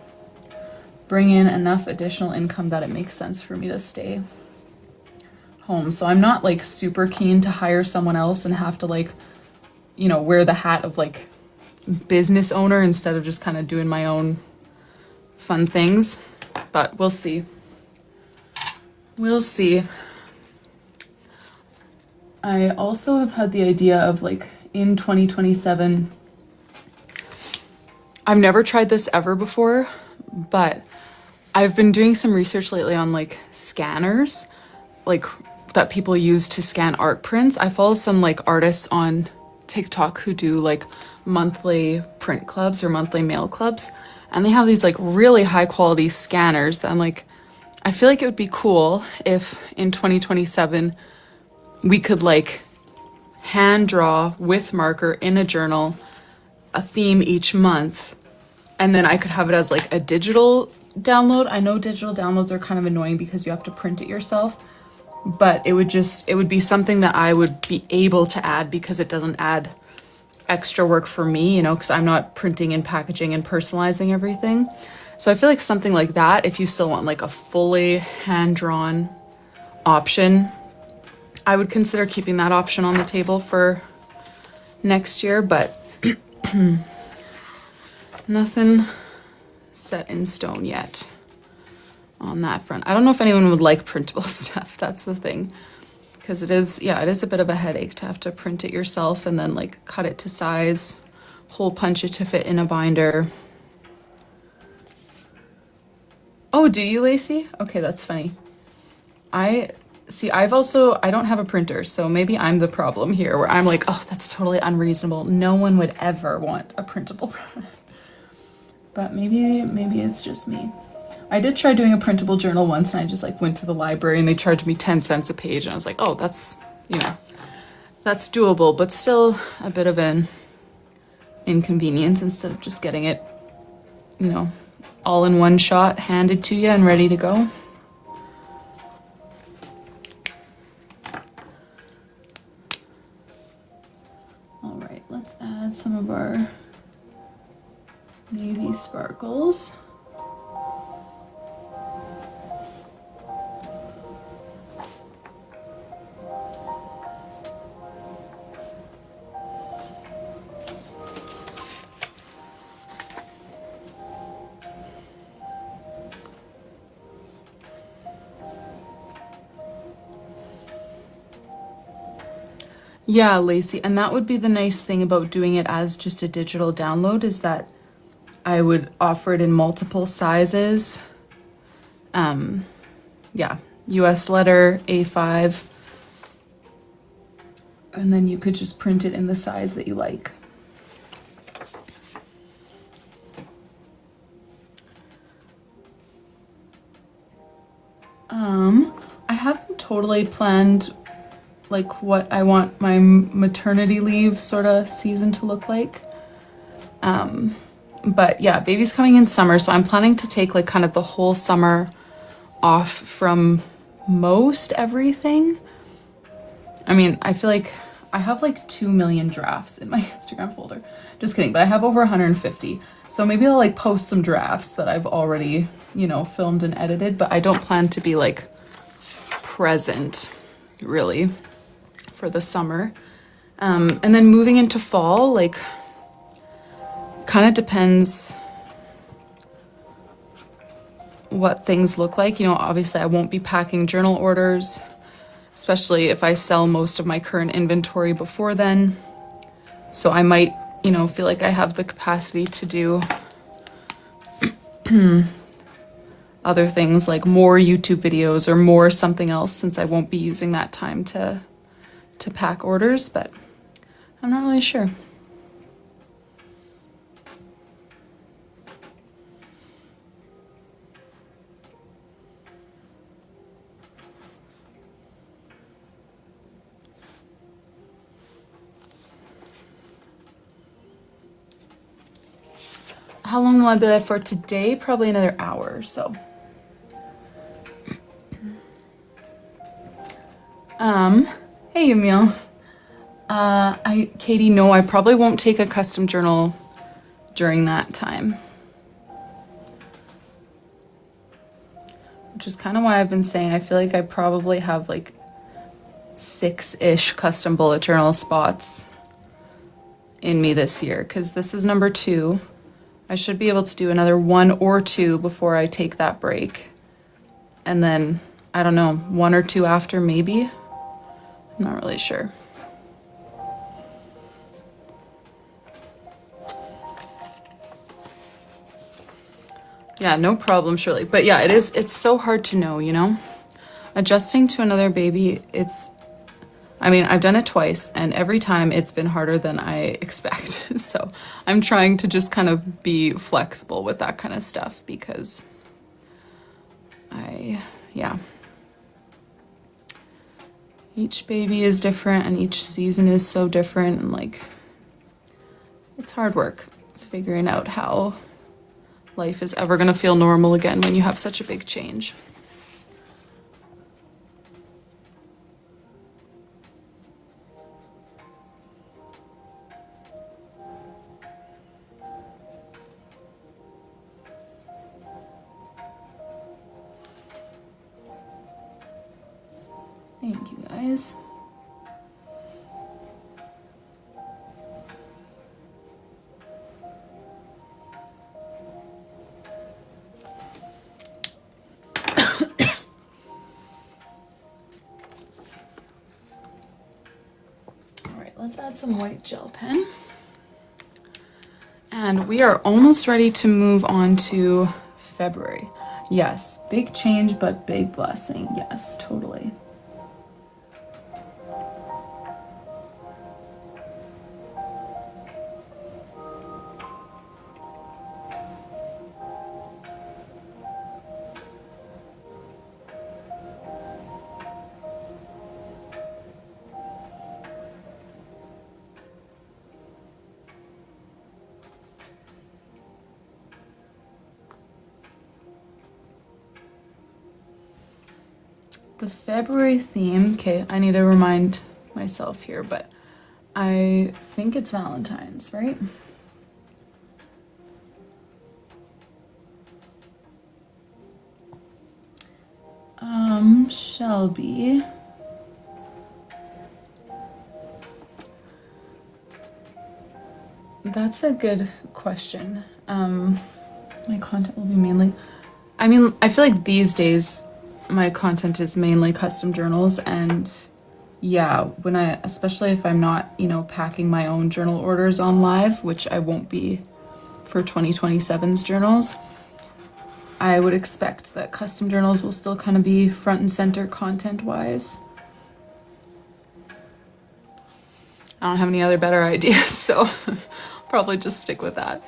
bring in enough additional income that it makes sense for me to stay home. So I'm not like super keen to hire someone else and have to like, you know, wear the hat of like business owner instead of just kind of doing my own fun things, but we'll see. We'll see. I also have had the idea of like in 2027, I've never tried this ever before, but I've been doing some research lately on like scanners, like that people use to scan art prints. I follow some like artists on TikTok who do like monthly print clubs or monthly mail clubs, and they have these like really high quality scanners that I'm like, I feel like it would be cool if in 2027 we could like hand draw with marker in a journal a theme each month and then I could have it as like a digital download. I know digital downloads are kind of annoying because you have to print it yourself, but it would be something that I would be able to add because it doesn't add extra work for me, you know, because I'm not printing and packaging and personalizing everything. So I feel like something like that, if you still want like a fully hand-drawn option, I would consider keeping that option on the table for next year, but nothing set in stone yet on that front. I don't know if anyone would like printable stuff. That's the thing, because it is a bit of a headache to have to print it yourself and then like cut it to size, hole punch it to fit in a binder. Oh, do you, Lacey? Okay, that's funny. I don't have a printer, so maybe I'm the problem here, where I'm like, oh, that's totally unreasonable. No one would ever want a printable product. But maybe it's just me. I did try doing a printable journal once, and I just like went to the library and they charged me 10 cents a page, and I was like, oh, that's, you know, that's doable, but still a bit of an inconvenience instead of just getting it, you know, all in one shot, handed to you and ready to go. All right, let's add some of our navy sparkles. Yeah, Lacey, and that would be the nice thing about doing it as just a digital download, is that I would offer it in multiple sizes. Yeah, US letter, A5, and then you could just print it in the size that you like. I haven't totally planned like what I want my maternity leave sort of season to look like. But yeah, baby's coming in summer, so I'm planning to take like kind of the whole summer off from most everything. I mean, I feel like I have like 2 million drafts in my Instagram folder. Just kidding, but I have over 150. So maybe I'll like post some drafts that I've already, you know, filmed and edited, but I don't plan to be like present really for the summer. And then moving into fall, like, kind of depends what things look like. You know, obviously I won't be packing journal orders, especially if I sell most of my current inventory before then. So I might, you know, feel like I have the capacity to do other things like more YouTube videos or more something else, since I won't be using that time to pack orders, but I'm not really sure. How long will I be there for today? Probably another hour or so. Hey, Emil. Katie, no, I probably won't take a custom journal during that time. Which is kind of why I've been saying I feel like I probably have like 6-ish custom bullet journal spots in me this year, because this is number 2. I should be able to do another 1 or 2 before I take that break. And then, I don't know, 1 or 2 after maybe? I'm not really sure. Yeah, no problem, Shirley. But yeah, it's so hard to know, you know? Adjusting to another baby, I mean, I've done it twice, and every time it's been harder than I expect. So I'm trying to just kind of be flexible with that kind of stuff, because yeah. Each baby is different and each season is so different, and like, it's hard work figuring out how life is ever going to feel normal again when you have such a big change. Thank you guys. All right, let's add some white gel pen. And we are almost ready to move on to February. Yes, big change, but big blessing. Yes, totally. The February theme, okay, I need to remind myself here, but I think it's Valentine's, right? Shelby. That's a good question. My content will be mainly, I mean, I feel like these days my content is mainly custom journals, and yeah, when especially if I'm not, you know, packing my own journal orders on live, which I won't be for 2027's journals, I would expect that custom journals will still kind of be front and center content-wise. I don't have any other better ideas, so probably just stick with that.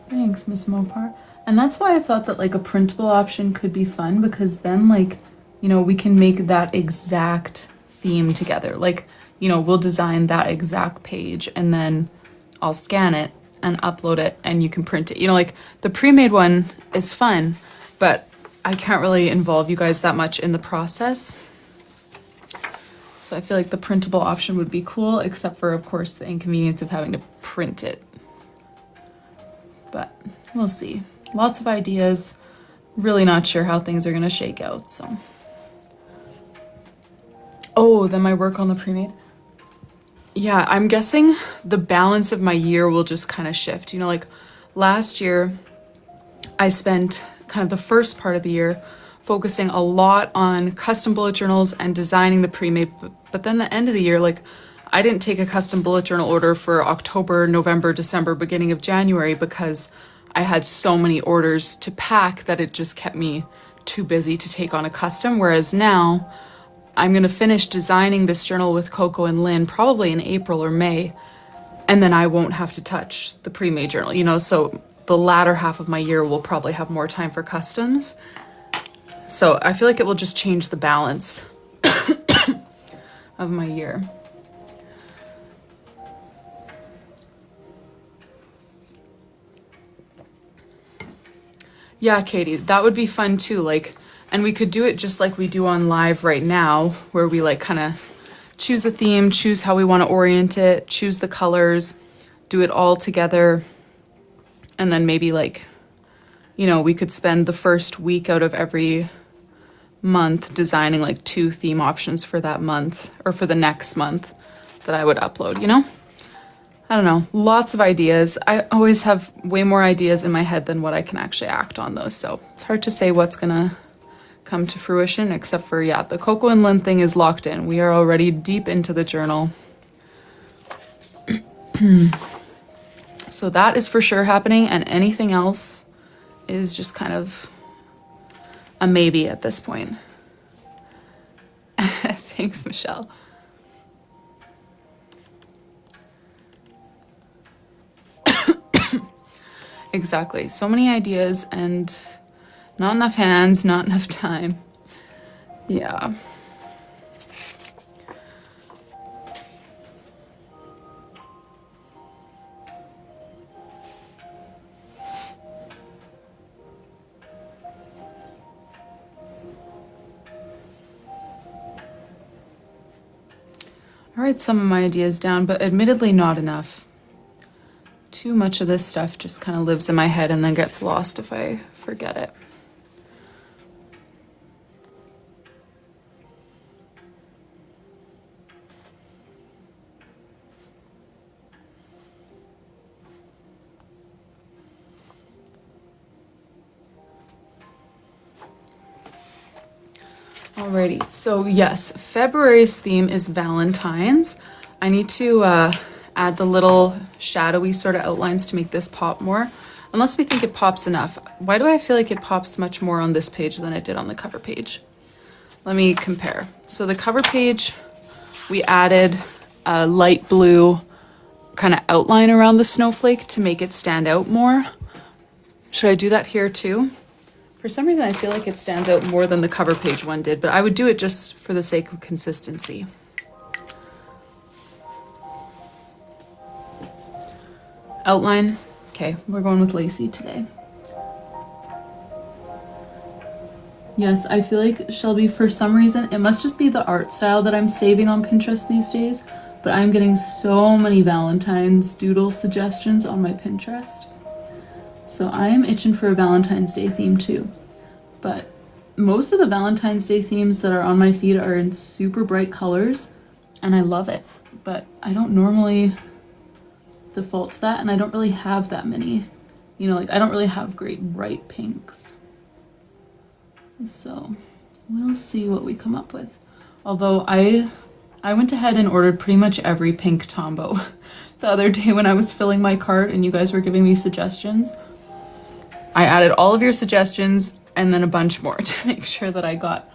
Thanks, Miss Mopar. And that's why I thought that like a printable option could be fun, because then like, you know, we can make that exact theme together. Like, you know, we'll design that exact page and then I'll scan it and upload it and you can print it. You know, like the pre-made one is fun, but I can't really involve you guys that much in the process. So I feel like the printable option would be cool, except for, of course, the inconvenience of having to print it. But we'll see. Lots of ideas. Really not sure how things are going to shake out, so. Oh, then my work on the pre-made. Yeah, I'm guessing the balance of my year will just kind of shift. You know, like last year, I spent kind of the first part of the year focusing a lot on custom bullet journals and designing the pre-made. But then the end of the year, like I didn't take a custom bullet journal order for October, November, December, beginning of January, because I had so many orders to pack that it just kept me too busy to take on a custom. Whereas now I'm going to finish designing this journal with Coco and Lynn probably in April or May, and then I won't have to touch the pre-made journal, you know, so the latter half of my year will probably have more time for customs. So I feel like it will just change the balance of my year. Yeah, Katie, that would be fun too. Like, and we could do it just like we do on live right now, where we like kind of choose a theme, choose how we want to orient it, choose the colors, do it all together. And then maybe like, you know, we could spend the first week out of every month designing like 2 theme options for that month or for the next month that I would upload, you know? I don't know, lots of ideas. I always have way more ideas in my head than what I can actually act on those. So it's hard to say what's gonna come to fruition, except for, yeah, the Coco and Lynn thing is locked in. We are already deep into the journal. So that is for sure happening, and anything else is just kind of a maybe at this point. Thanks, Michelle. exactly. So many ideas and not enough hands, not enough time. Yeah. I write some of my ideas down, but admittedly not enough. Too much of this stuff just kind of lives in my head and then gets lost if I forget it. Alrighty, so yes, February's theme is Valentine's. I need to add the little shadowy sort of outlines to make this pop more, unless we think it pops enough. Why do I feel like it pops much more on this page than it did on the cover page? Let me compare. So the cover page, we added a light blue kind of outline around the snowflake to make it stand out more. Should I do that here too? For some reason, I feel like it stands out more than the cover page one did, but I would do it just for the sake of consistency. Outline. Okay, we're going with Lacey today. Yes, I feel like, Shelby, for some reason, it must just be the art style that I'm saving on Pinterest these days, but I'm getting so many Valentine's doodle suggestions on my Pinterest. So I am itching for a Valentine's Day theme too. But most of the Valentine's Day themes that are on my feed are in super bright colors, and I love it. But I don't normally default to that, and I don't really have that many. You know, like I don't really have great bright pinks. So we'll see what we come up with. Although I went ahead and ordered pretty much every pink Tombow the other day when I was filling my cart and you guys were giving me suggestions. I added all of your suggestions and then a bunch more to make sure that I got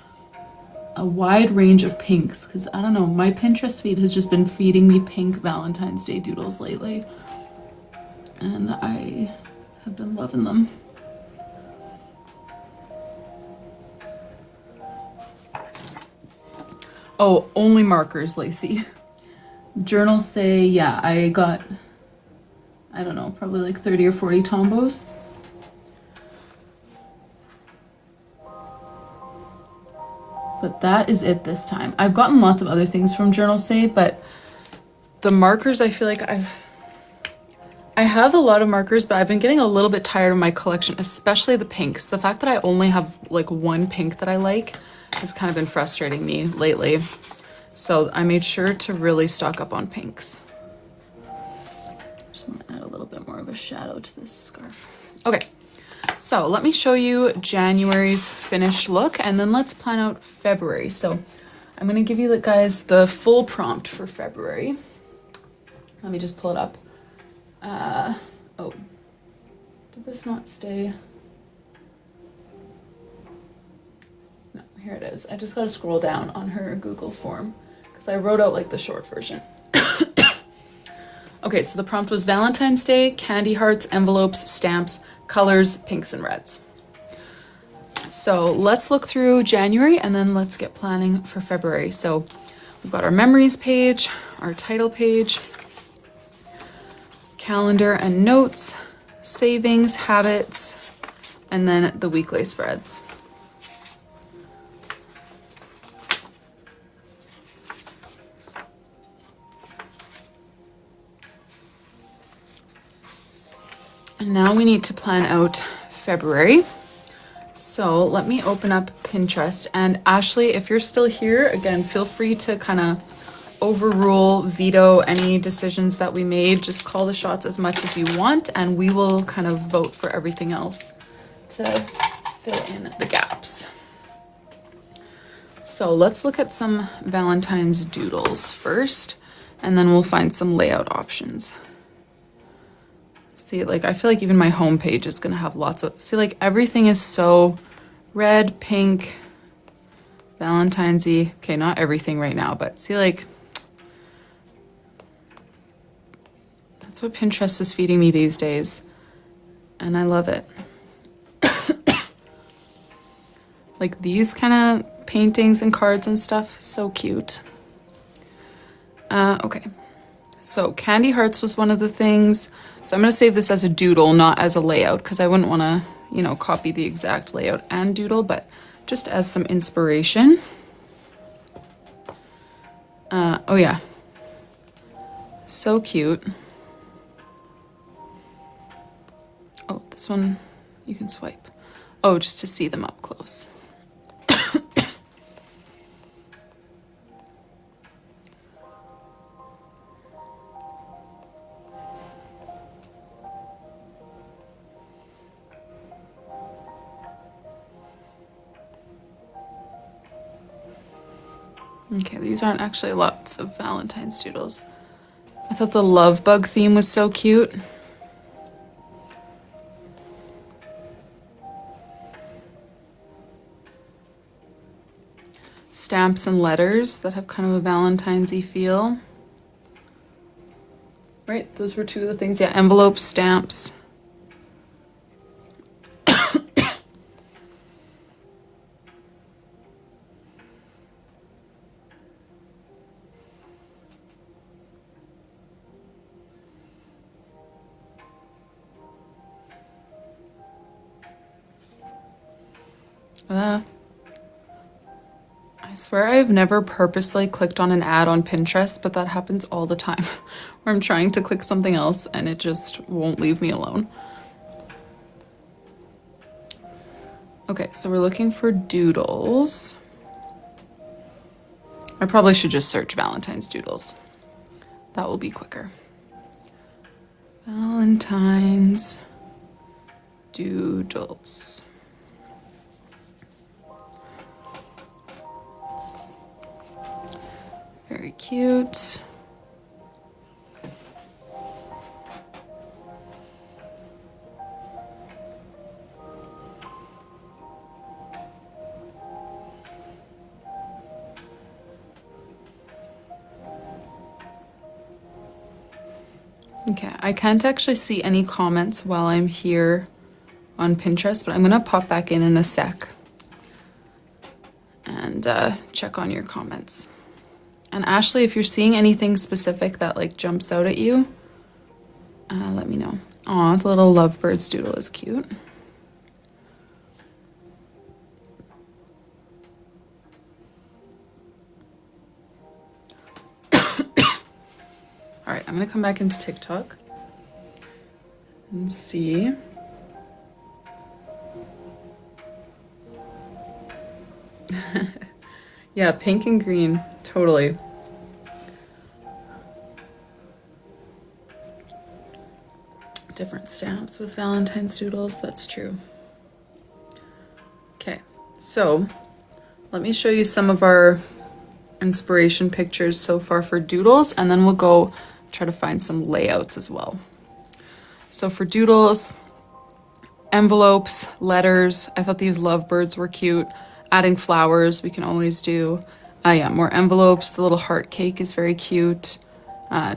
a wide range of pinks, because I don't know, my Pinterest feed has just been feeding me pink Valentine's Day doodles lately, and I have been loving them. Oh, only markers, Lacey. Journals say, yeah, I got, I don't know, probably like 30 or 40 Tombows. But that is it this time. I've gotten lots of other things from Journal Say, but the markers, I feel like I have a lot of markers, but I've been getting a little bit tired of my collection, especially the pinks. The fact that I only have like one pink that I like has kind of been frustrating me lately. So I made sure to really stock up on pinks. Just want to add a little bit more of a shadow to this scarf. Okay. So let me show you January's finished look, and then let's plan out February. So I'm going to give you guys the full prompt for February. Let me just pull it up. Oh, did this not stay? No, here it is. I just got to scroll down on her Google form because I wrote out like the short version. Okay, so the prompt was Valentine's Day, candy hearts, envelopes, stamps, colors, pinks and reds. So let's look through January and then let's get planning for February. So we've got our memories page, our title page, calendar and notes, savings, habits, and then the weekly spreads. And now we need to plan out February. So let me open up Pinterest. And Ashley, if you're still here, again, feel free to kind of overrule, veto any decisions that we made. Just call the shots as much as you want, and we will kind of vote for everything else to fill in the gaps. So let's look at some Valentine's doodles first, and then we'll find some layout options. See, like, I feel like even my home page is gonna have lots of, see, like, everything is so red, pink, Valentine's-y. Okay, not everything right now, but see, like, that's what Pinterest is feeding me these days. and I love it. Like these kind of paintings and cards and stuff, so cute. Okay, so candy hearts was one of the things. So I'm gonna save this as a doodle, not as a layout, because I wouldn't wanna, you know, copy the exact layout and doodle, but just as some inspiration. Oh yeah, so cute. Oh, this one you can swipe. Oh, just to see them up close. Okay, these aren't actually lots of Valentine's doodles. I thought the love bug theme was so cute. Stamps and letters that have kind of a Valentine's-y feel. Right, those were two of the things. Yeah, envelopes, stamps. I swear I've never purposely clicked on an ad on Pinterest, but that happens all the time where I'm trying to click something else and it just won't leave me alone. Okay, so we're looking for doodles. I probably should just search Valentine's doodles. That will be quicker. Valentine's doodles. Very cute. Okay, I can't actually see any comments while I'm here on Pinterest, but I'm gonna pop back in a sec and check on your comments. And Ashley, if you're seeing anything specific that like jumps out at you, let me know. Aw, the little lovebirds doodle is cute. All right, I'm gonna come back into TikTok and see. Yeah, pink and green, totally. Different stamps with Valentine's doodles, that's true. Okay, so let me show you some of our inspiration pictures so far for doodles, and then we'll go try to find some layouts as well. So for doodles, envelopes, letters, I thought these lovebirds were cute. Adding flowers, we can always do. Yeah, more envelopes. The little heart cake is very cute.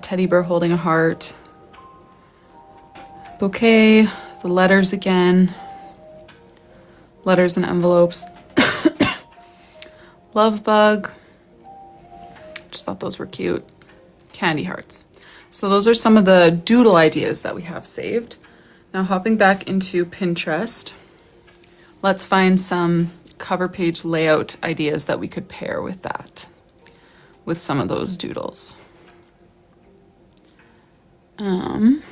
Teddy bear holding a heart. Bouquet, the letters again. Letters and envelopes. Love bug. Just thought those were cute. Candy hearts. So those are some of the doodle ideas that we have saved. Now hopping back into Pinterest, let's find some cover page layout ideas that we could pair with that, with some of those doodles. I'm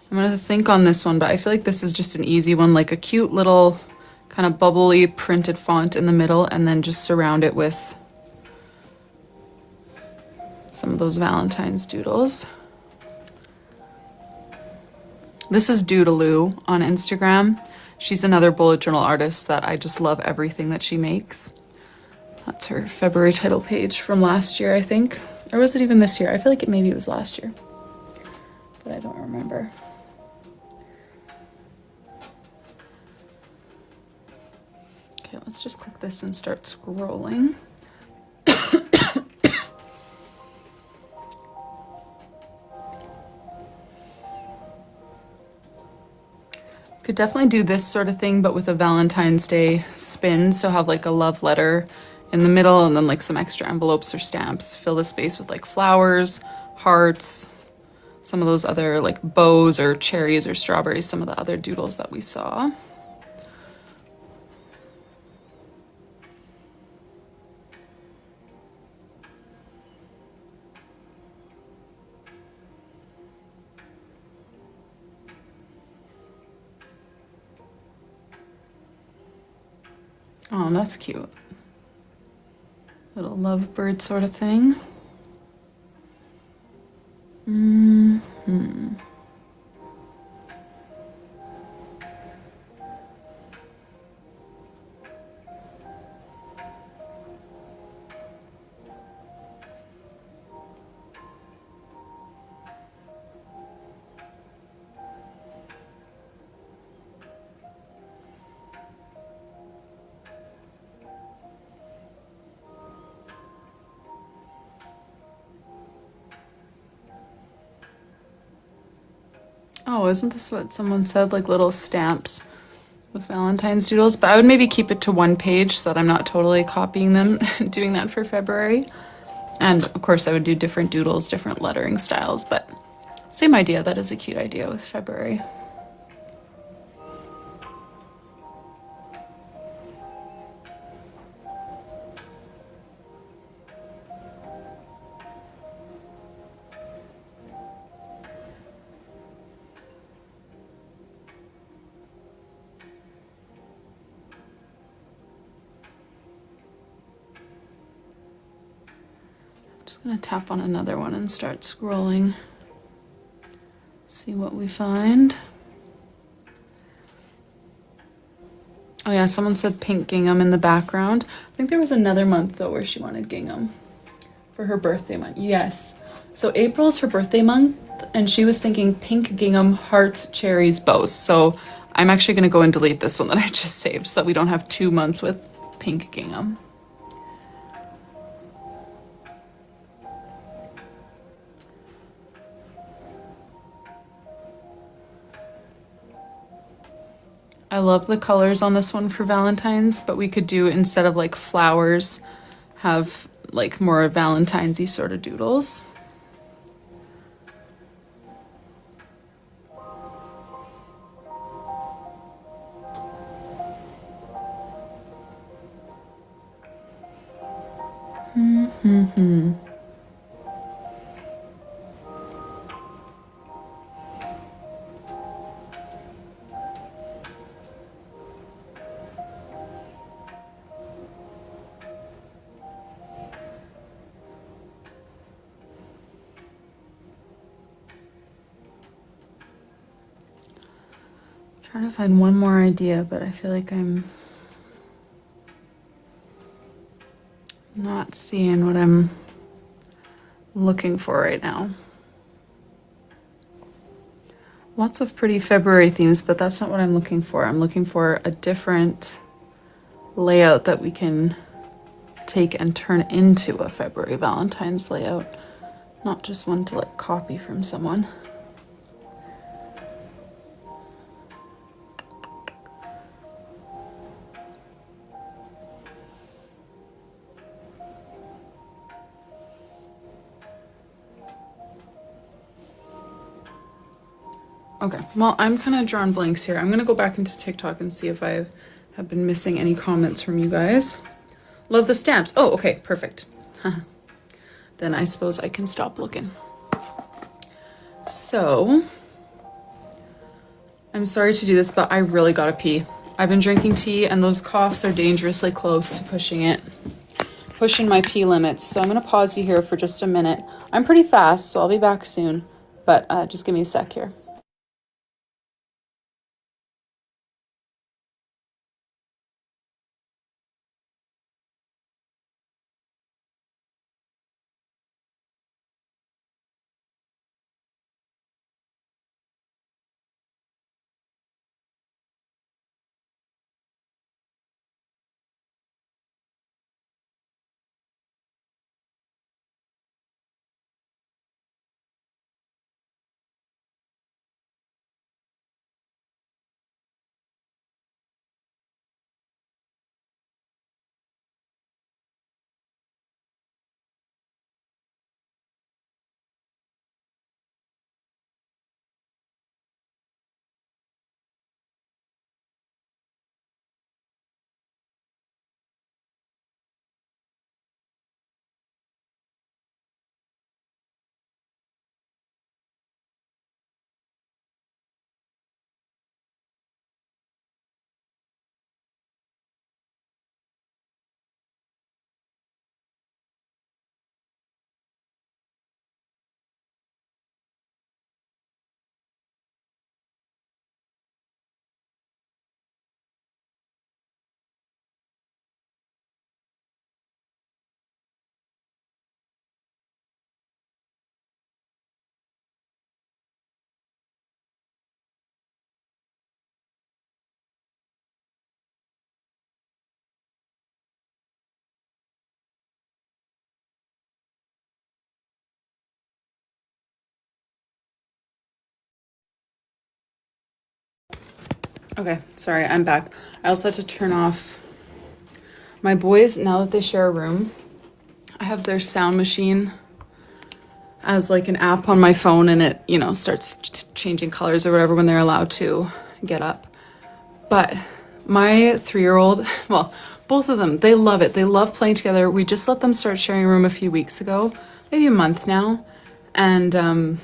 gonna think on this one, but I feel like this is just an easy one, like a cute little kind of bubbly printed font in the middle, and then just surround it with some of those Valentine's doodles. This is Doodaloo on Instagram. She's another bullet journal artist that I just love everything that she makes. That's her February title page from last year, I think. Or was it even this year? I feel like maybe it was last year, but I don't remember. Okay, let's just click this and start scrolling. Could definitely do this sort of thing, but with a Valentine's Day spin. So have like a love letter in the middle and then like some extra envelopes or stamps. Fill the space with like flowers, hearts, some of those other like bows or cherries or strawberries, some of the other doodles that we saw. Oh, that's cute. Little lovebird sort of thing. Oh, isn't this what someone said? Like little stamps with Valentine's doodles? But I would maybe keep it to one page so that I'm not totally copying them, doing that for February. And of course I would do different doodles, different lettering styles, but same idea. That is a cute idea with February. Just gonna tap on another one and start scrolling. See what we find. Oh yeah, someone said pink gingham in the background. I think there was another month though where she wanted gingham for her birthday month. Yes. So April is her birthday month and she was thinking pink gingham, hearts, cherries, bows. So I'm actually gonna go and delete this one that I just saved so that we don't have 2 months with pink gingham. I love the colors on this one for Valentine's, but we could do, instead of like flowers, have like more Valentine's-y sort of doodles. Trying to find one more idea, but I feel like I'm not seeing what I'm looking for right now. Lots of pretty February themes, but that's not what I'm looking for. I'm looking for a different layout that we can take and turn into a February Valentine's layout, not just one to like copy from someone. Okay, well, I'm kind of drawing blanks here. I'm going to go back into TikTok and see if I have been missing any comments from you guys. Love the stamps. Oh, okay, perfect. Then I suppose I can stop looking. So, I'm sorry to do this, but I really gotta pee. I've been drinking tea and those coughs are dangerously close to pushing my pee limits. So I'm gonna pause you here for just a minute. I'm pretty fast, so I'll be back soon, but just give me a sec here. Okay, sorry, I'm back. I also had to turn off my boys, now that they share a room. I have their sound machine as like an app on my phone, and it, you know, starts changing colors or whatever when they're allowed to get up. But my 3-year-old, well, both of them, they love it. They love playing together. We just let them start sharing a room a few weeks ago, maybe a month now. And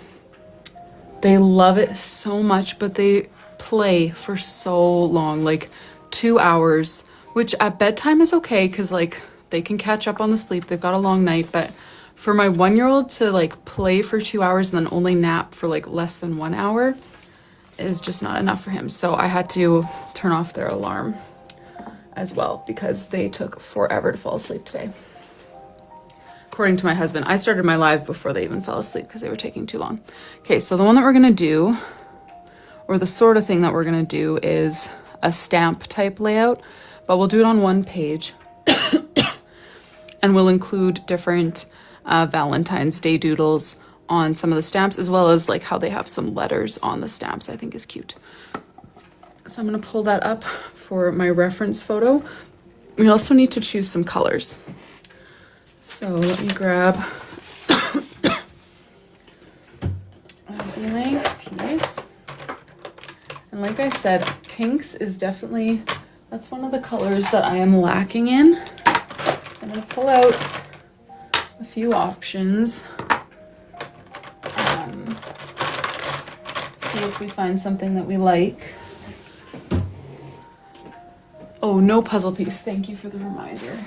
they love it so much, but they play for so long, like 2 hours, which at bedtime is okay because like they can catch up on the sleep. They've got a long night. But for my 1-year-old to like play for 2 hours and then only nap for like less than 1 hour is just not enough for him. So I had to turn off their alarm as well because they took forever to fall asleep today. According to my husband, I started my live before they even fell asleep because they were taking too long. Okay, so the one that we're gonna do, or the sort of thing that we're gonna do, is a stamp type layout, but we'll do it on one page. And we'll include different Valentine's Day doodles on some of the stamps, as well as like how they have some letters on the stamps. I think is cute. So I'm gonna pull that up for my reference photo. We also need to choose some colors. So let me grab a blank piece. And like I said, pinks is definitely, that's one of the colors that I am lacking in. So I'm gonna pull out a few options. See if we find something that we like. Oh, no puzzle piece. Thank you for the reminder.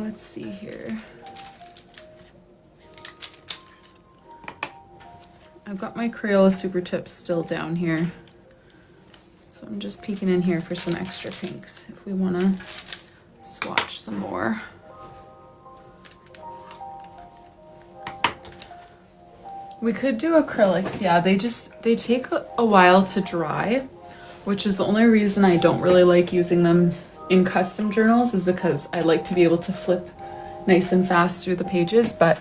Let's see here. I've got my Crayola Super Tips still down here. So I'm just peeking in here for some extra pinks if we want to swatch some more. We could do acrylics, yeah, they take a while to dry, which is the only reason I don't really like using them in custom journals, is because I like to be able to flip nice and fast through the pages, but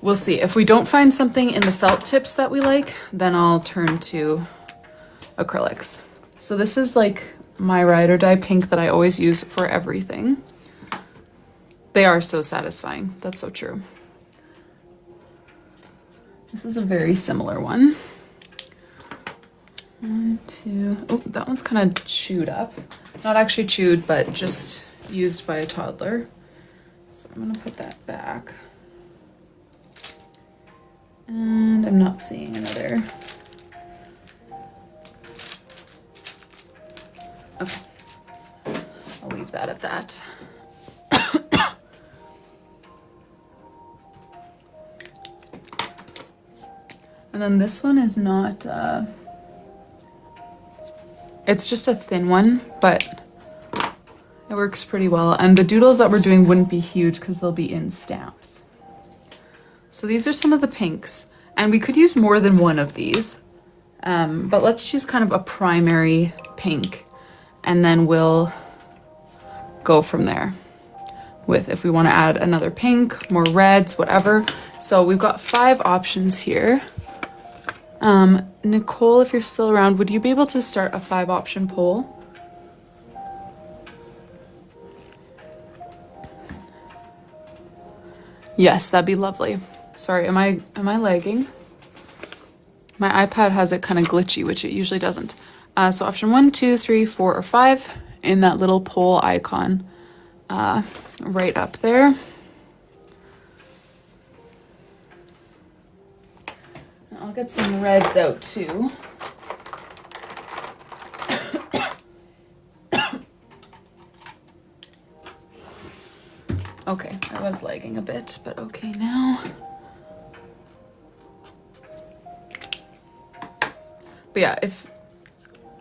we'll see. If we don't find something in the felt tips that we like, then I'll turn to acrylics. So this is like my ride or die pink that I always use for everything. They are so satisfying, that's so true. This is a very similar one. 1, 2, oh, that one's kind of chewed up. Not actually chewed, but just used by a toddler. So I'm gonna put that back. And I'm not seeing another. Okay, I'll leave that at that. And then this one is not, it's just a thin one, but it works pretty well. And the doodles that we're doing wouldn't be huge because they'll be in stamps. So these are some of the pinks, and we could use more than one of these, but let's choose kind of a primary pink, and then we'll go from there with if we want to add another pink, more reds, whatever. So we've got 5 options here. Nicole, if you're still around, would you be able to start a 5-option poll? Yes, that'd be lovely. Sorry, am I lagging? My iPad has it kind of glitchy, which it usually doesn't. So option 1, 2, 3, 4, or 5 in that little poll icon right up there. I'll get some reds out too. Okay, I was lagging a bit, but okay now. But yeah,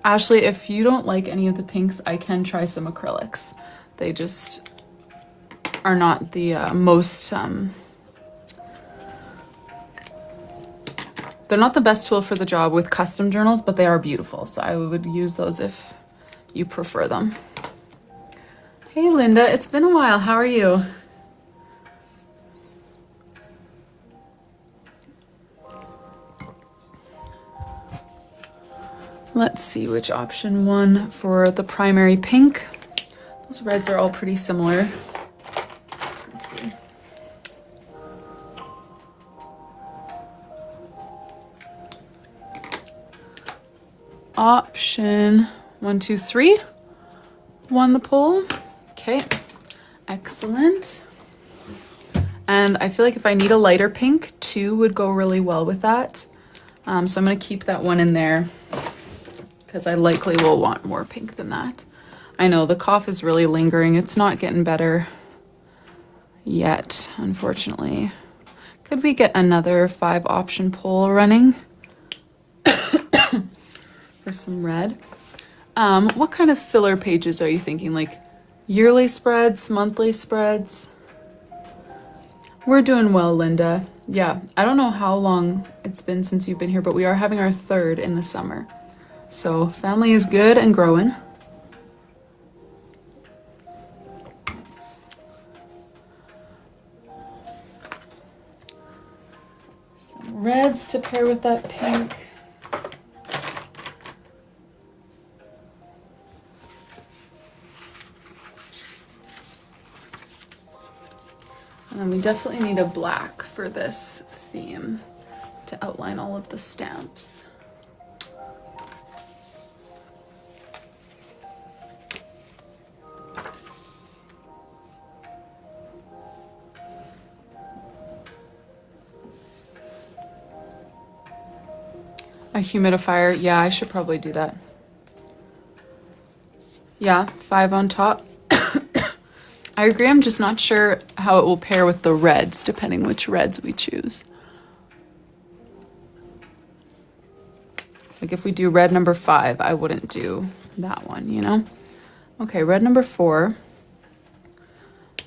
Ashley, if you don't like any of the pinks, I can try some acrylics. They just are not the most, they're not the best tool for the job with custom journals, but they are beautiful. So I would use those if you prefer them. Hey Linda, it's been a while. How are you? Let's see which option won for the primary pink. Those reds are all pretty similar. Let's see. Option 1, 2, 3 won the poll. Okay, excellent. And I feel like if I need a lighter pink, 2 would go really well with that. So I'm gonna keep that one in there because I likely will want more pink than that. I know the cough is really lingering. It's not getting better yet, unfortunately. Could we get another 5 option poll running for some red? What kind of filler pages are you thinking? Like yearly spreads, monthly spreads? We're doing well, Linda. Yeah, I don't know how long it's been since you've been here, but we are having our 3rd in the summer. So family is good and growing. Some reds to pair with that pink. And then we definitely need a black for this theme to outline all of the stamps. A humidifier, yeah, I should probably do that. Yeah, 5 on top. I agree, I'm just not sure how it will pair with the reds, depending which reds we choose. Like if we do red number 5, I wouldn't do that one, you know? Okay, red number 4.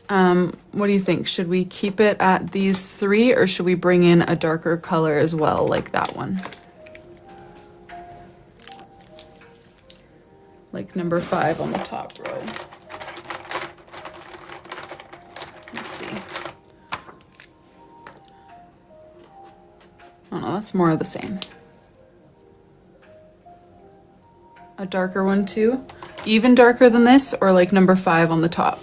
What do you think? Should we keep it at these 3 or should we bring in a darker color as well, like that one? Like number 5 on the top row. Let's see. Oh no, that's more of the same. A darker one too? Even darker than this or like number 5 on the top?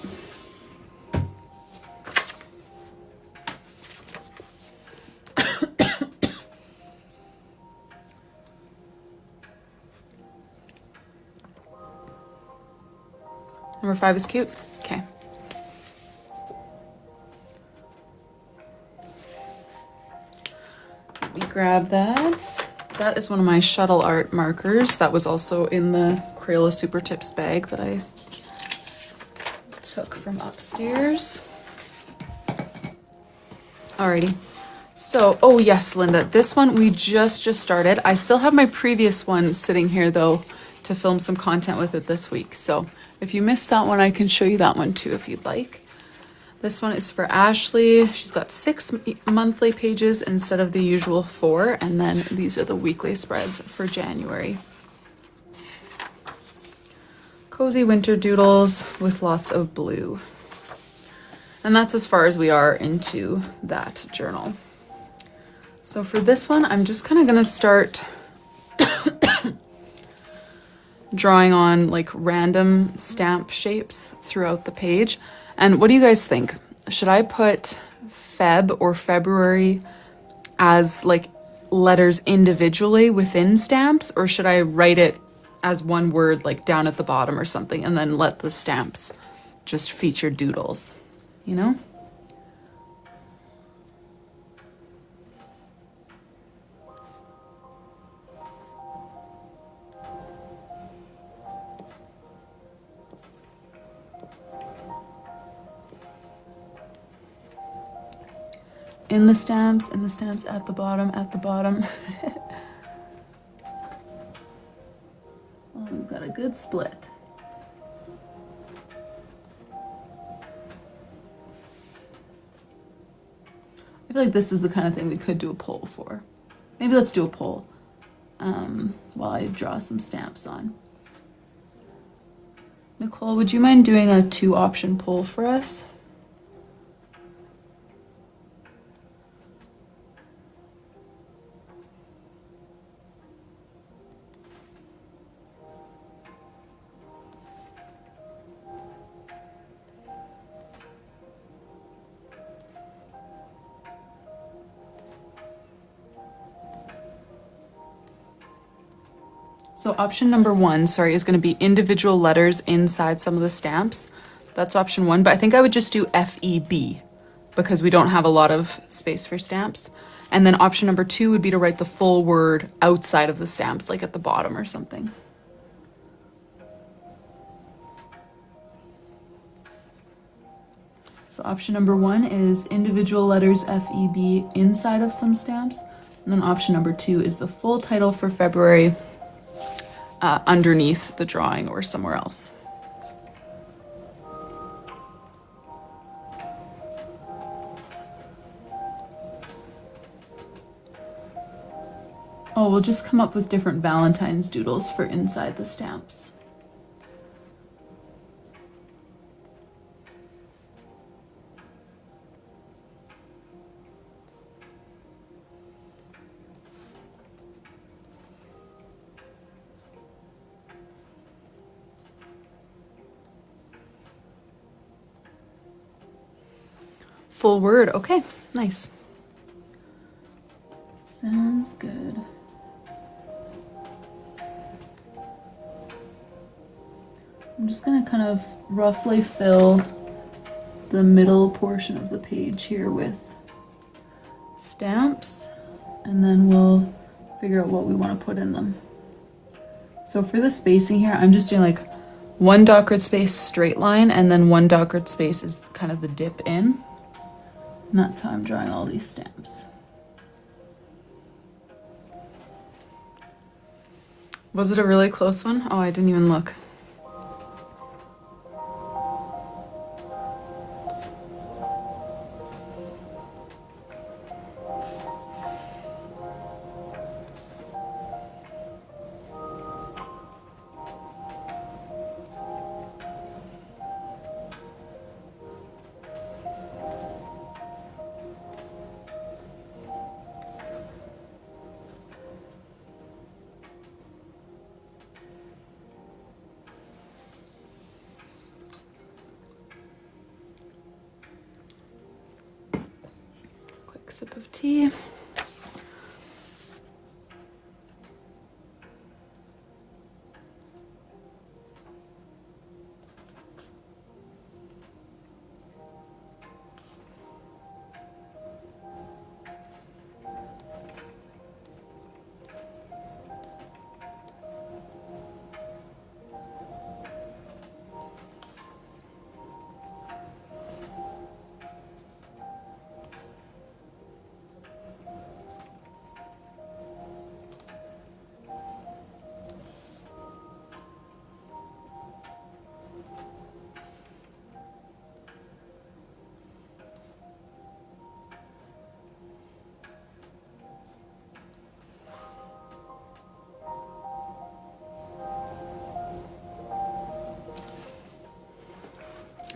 Number 5 is cute? Okay. Let me grab that. That is one of my shuttle art markers. That was also in the Crayola Super Tips bag that I took from upstairs. Alrighty. So, oh yes, Linda, this one we just started. I still have my previous one sitting here though to film some content with it this week. So if you missed that one, I can show you that one too if you'd like. This one is for Ashley. She's got 6 monthly pages instead of the usual 4. And then these are the weekly spreads for January. Cozy winter doodles with lots of blue. And that's as far as we are into that journal. So for this one, I'm just kind of going to start drawing on like random stamp shapes throughout the page. And what do you guys think? Should I put Feb or February as like letters individually within stamps, or should I write it as one word like down at the bottom or something and then let the stamps just feature doodles, you know? In the stamps, at the bottom, at the bottom. Well, we've got a good split. I feel like this is the kind of thing we could do a poll for. Maybe let's do a poll while I draw some stamps on. Nicole, would you mind doing a 2-option poll for us? So option number 1, sorry, is going to be individual letters inside some of the stamps. That's option 1, but I think I would just do FEB because we don't have a lot of space for stamps. And then option number 2 would be to write the full word outside of the stamps, like at the bottom or something. So option number 1 is individual letters FEB inside of some stamps. And then option number 2 is the full title for February underneath the drawing or somewhere else. Oh, we'll just come up with different Valentine's doodles for inside the stamps. Full word, okay, nice. Sounds good. I'm just gonna kind of roughly fill the middle portion of the page here with stamps, and then we'll figure out what we want to put in them. So for the spacing here, I'm just doing like 1 dot grid space straight line, and then 1 dot grid space is kind of the dip in. And that's how I'm drawing all these stamps. Was it a really close one? Oh, I didn't even look. Sip of tea.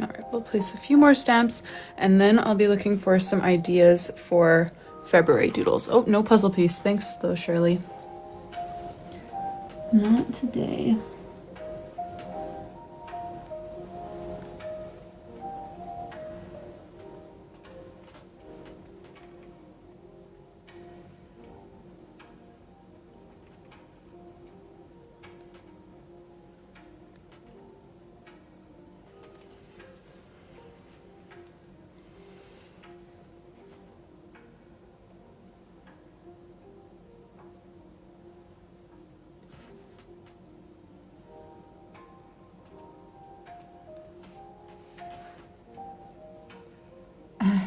All right, we'll place a few more stamps, and then I'll be looking for some ideas for February doodles. Oh, no puzzle piece. Thanks, though, Shirley. Not today.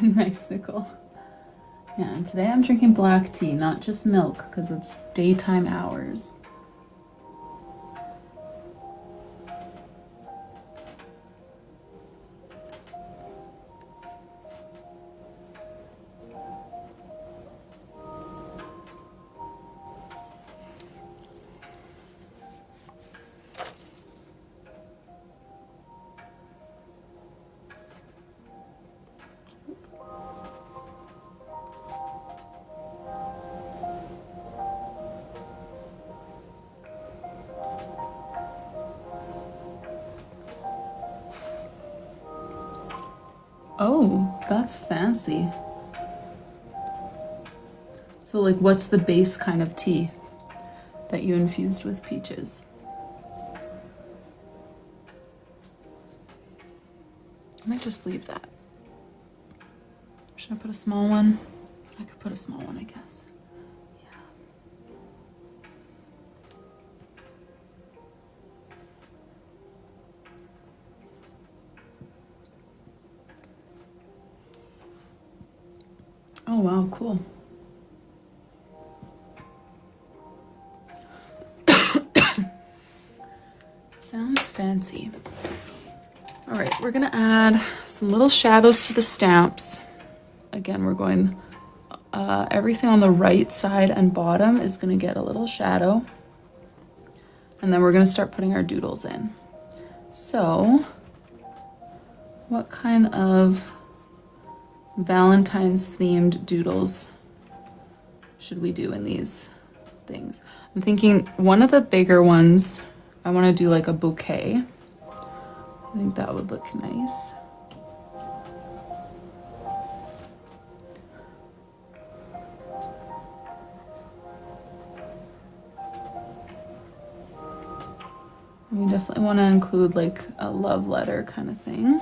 Nice, Nicole. Yeah, and today I'm drinking black tea, not just milk, because it's daytime hours. Oh, that's fancy. So like, what's the base kind of tea? that you infused with peaches. I might just leave that. Should I put a small one? I could put a small one, I guess. Yeah. Oh wow, cool. Sounds fancy. All right, we're gonna add some little shadows to the stamps. Again, we're going, everything on the right side and bottom is gonna get a little shadow. And then we're gonna start putting our doodles in. So, what kind of Valentine's themed doodles should we do in these things? I'm thinking one of the bigger ones, I wanna do like a bouquet. I think that would look nice. We definitely want to include like a love letter kind of thing.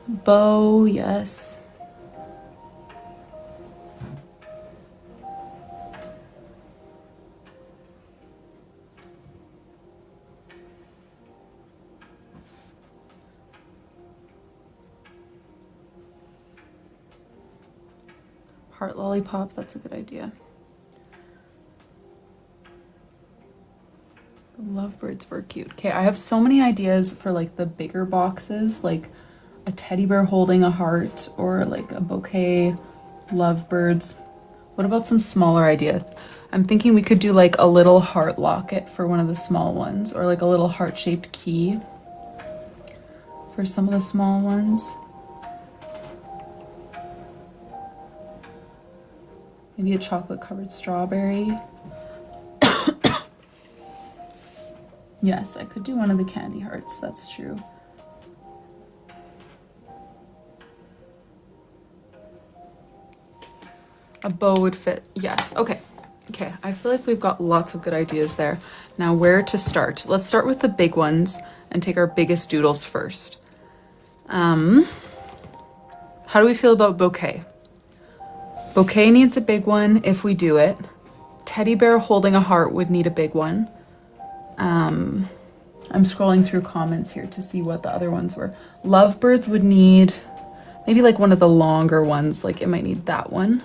Bow, yes. Heart lollipop, that's a good idea. The lovebirds were cute. Okay, I have so many ideas for like the bigger boxes, like a teddy bear holding a heart or like a bouquet, lovebirds. What about some smaller ideas? I'm thinking we could do like a little heart locket for one of the small ones, or like a little heart-shaped key for some of the small ones. Maybe a chocolate-covered strawberry. Yes, I could do one of the candy hearts, that's true. A bow would fit, yes, okay. Okay, I feel like we've got lots of good ideas there. Now where to start? Let's start with the big ones and take our biggest doodles first. How do we feel about bouquet? Bouquet needs a big one if we do it. Teddy bear holding a heart would need a big one. I'm scrolling through comments here to see what the other ones were. Lovebirds would need maybe like one of the longer ones, like it might need that one.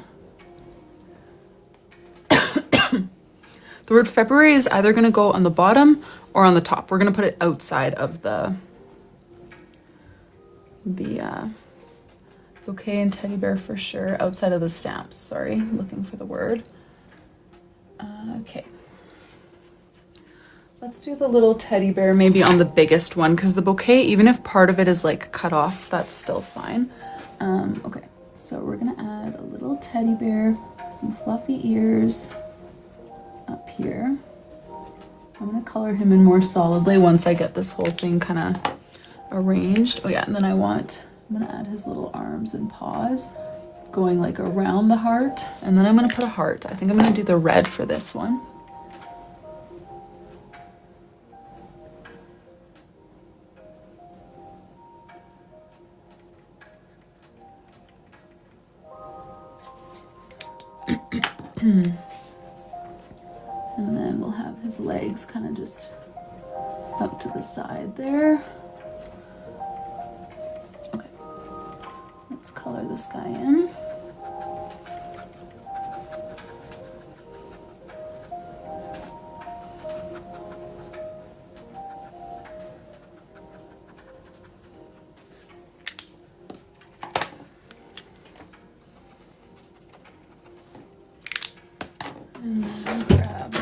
The word February is either going to go on the bottom or on the top. We're going to put it outside of the bouquet and teddy bear for sure, outside of the stamps. Sorry, looking for the word. Okay. Let's do the little teddy bear maybe on the biggest one, because the bouquet, even if part of it is like cut off, that's still fine. Okay, so we're gonna add a little teddy bear, some fluffy ears up here. I'm gonna color him in more solidly once I get this whole thing kind of arranged. Oh yeah, and then I'm gonna add his little arms and paws going like around the heart, and then I'm gonna put a heart. I think I'm gonna do the red for this one. And then we'll have his legs kind of just out to the side there. Okay, let's color this guy in. And then grab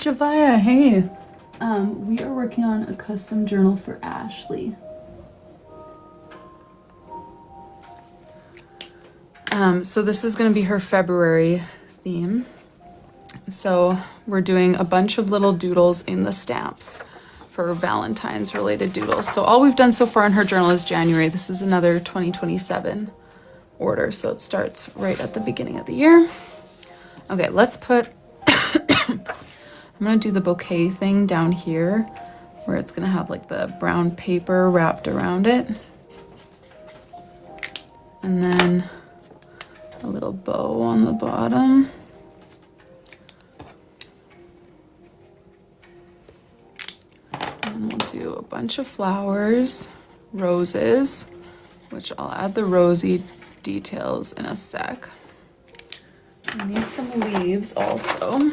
Javaya, hey. We are working on a custom journal for Ashley. So this is going to be her February theme. So we're doing a bunch of little doodles in the stamps for Valentine's related doodles. So all we've done so far in her journal is January. This is another 2027 order. So it starts right at the beginning of the year. Okay, let's put, I'm going to do the bouquet thing down here where it's going to have like the brown paper wrapped around it. And then a little bow on the bottom. And we'll do a bunch of flowers, roses, which I'll add the rosy details in a sec. We need some leaves also.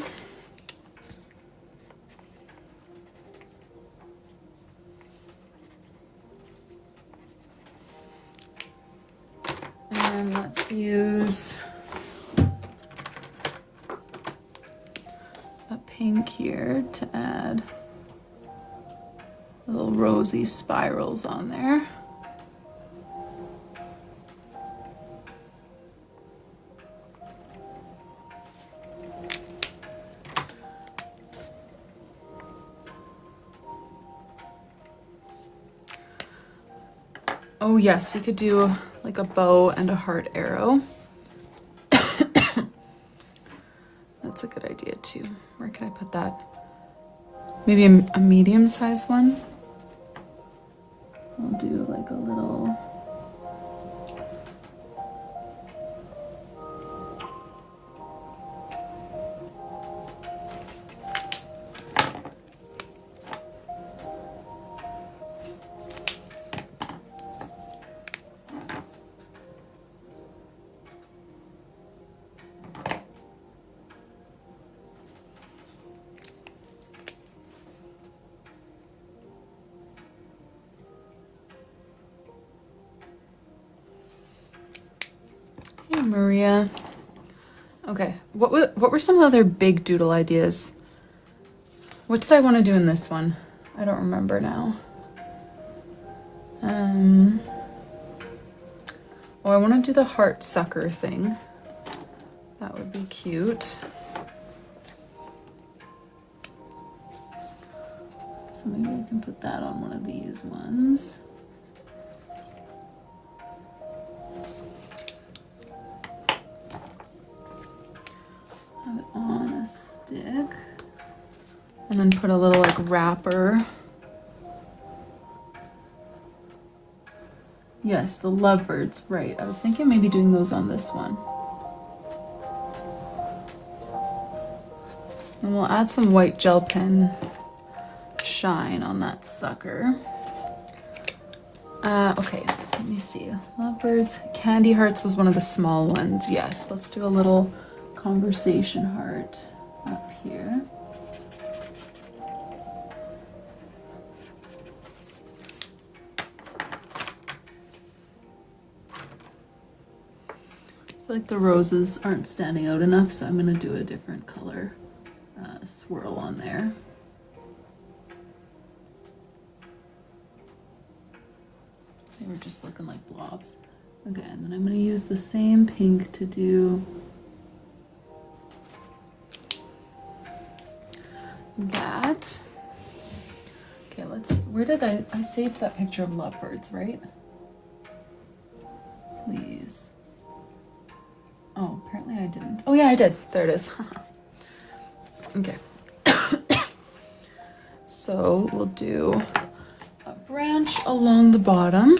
And let's use a pink here to add little rosy spirals on there. Oh yes, we could do like a bow and a heart arrow. That's a good idea too. Where can I put that? Maybe a medium-sized one? I'll do like a little... Hey, Maria. Okay, what were some of the other big doodle ideas? What did I want to do in this one? I don't remember now. Oh, I want to do the heart sucker thing. That would be cute. So maybe I can put that on one of these ones. Have it on a stick. And then put a little like wrapper. Yes, the lovebirds, right. I was thinking maybe doing those on this one. And we'll add some white gel pen shine on that sucker. Okay, let me see. Lovebirds, candy hearts was one of the small ones. Yes, let's do a little conversation heart up here. I feel like the roses aren't standing out enough, so I'm going to do a different color swirl on there. They were just looking like blobs. Okay, and then I'm going to use the same pink to do that. Okay, where did I saved that picture of lovebirds, right? Please. Oh, apparently I didn't. Oh yeah, I did. There it is. Okay. So we'll do a branch along the bottom.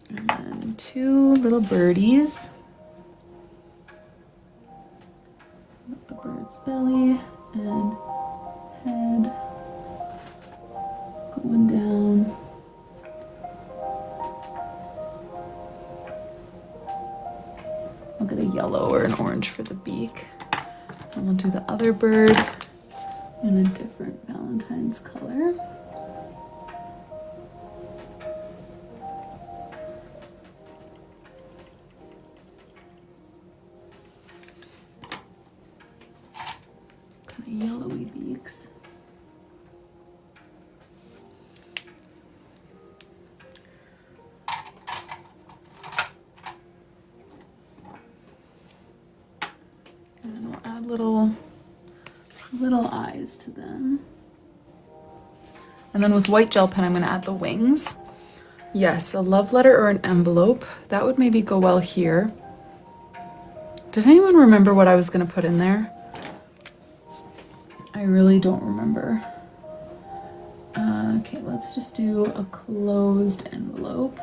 And then two little birdies. With the bird's belly and head going down. I'll get a yellow or an orange for the beak. And we'll do the other bird in a different Valentine's color. My yellowy beaks. And we'll add little eyes to them. And then with white gel pen, I'm gonna add the wings. Yes, a love letter or an envelope. That would maybe go well here. Did anyone remember what I was gonna put in there? I really don't remember. Okay, let's just do a closed envelope.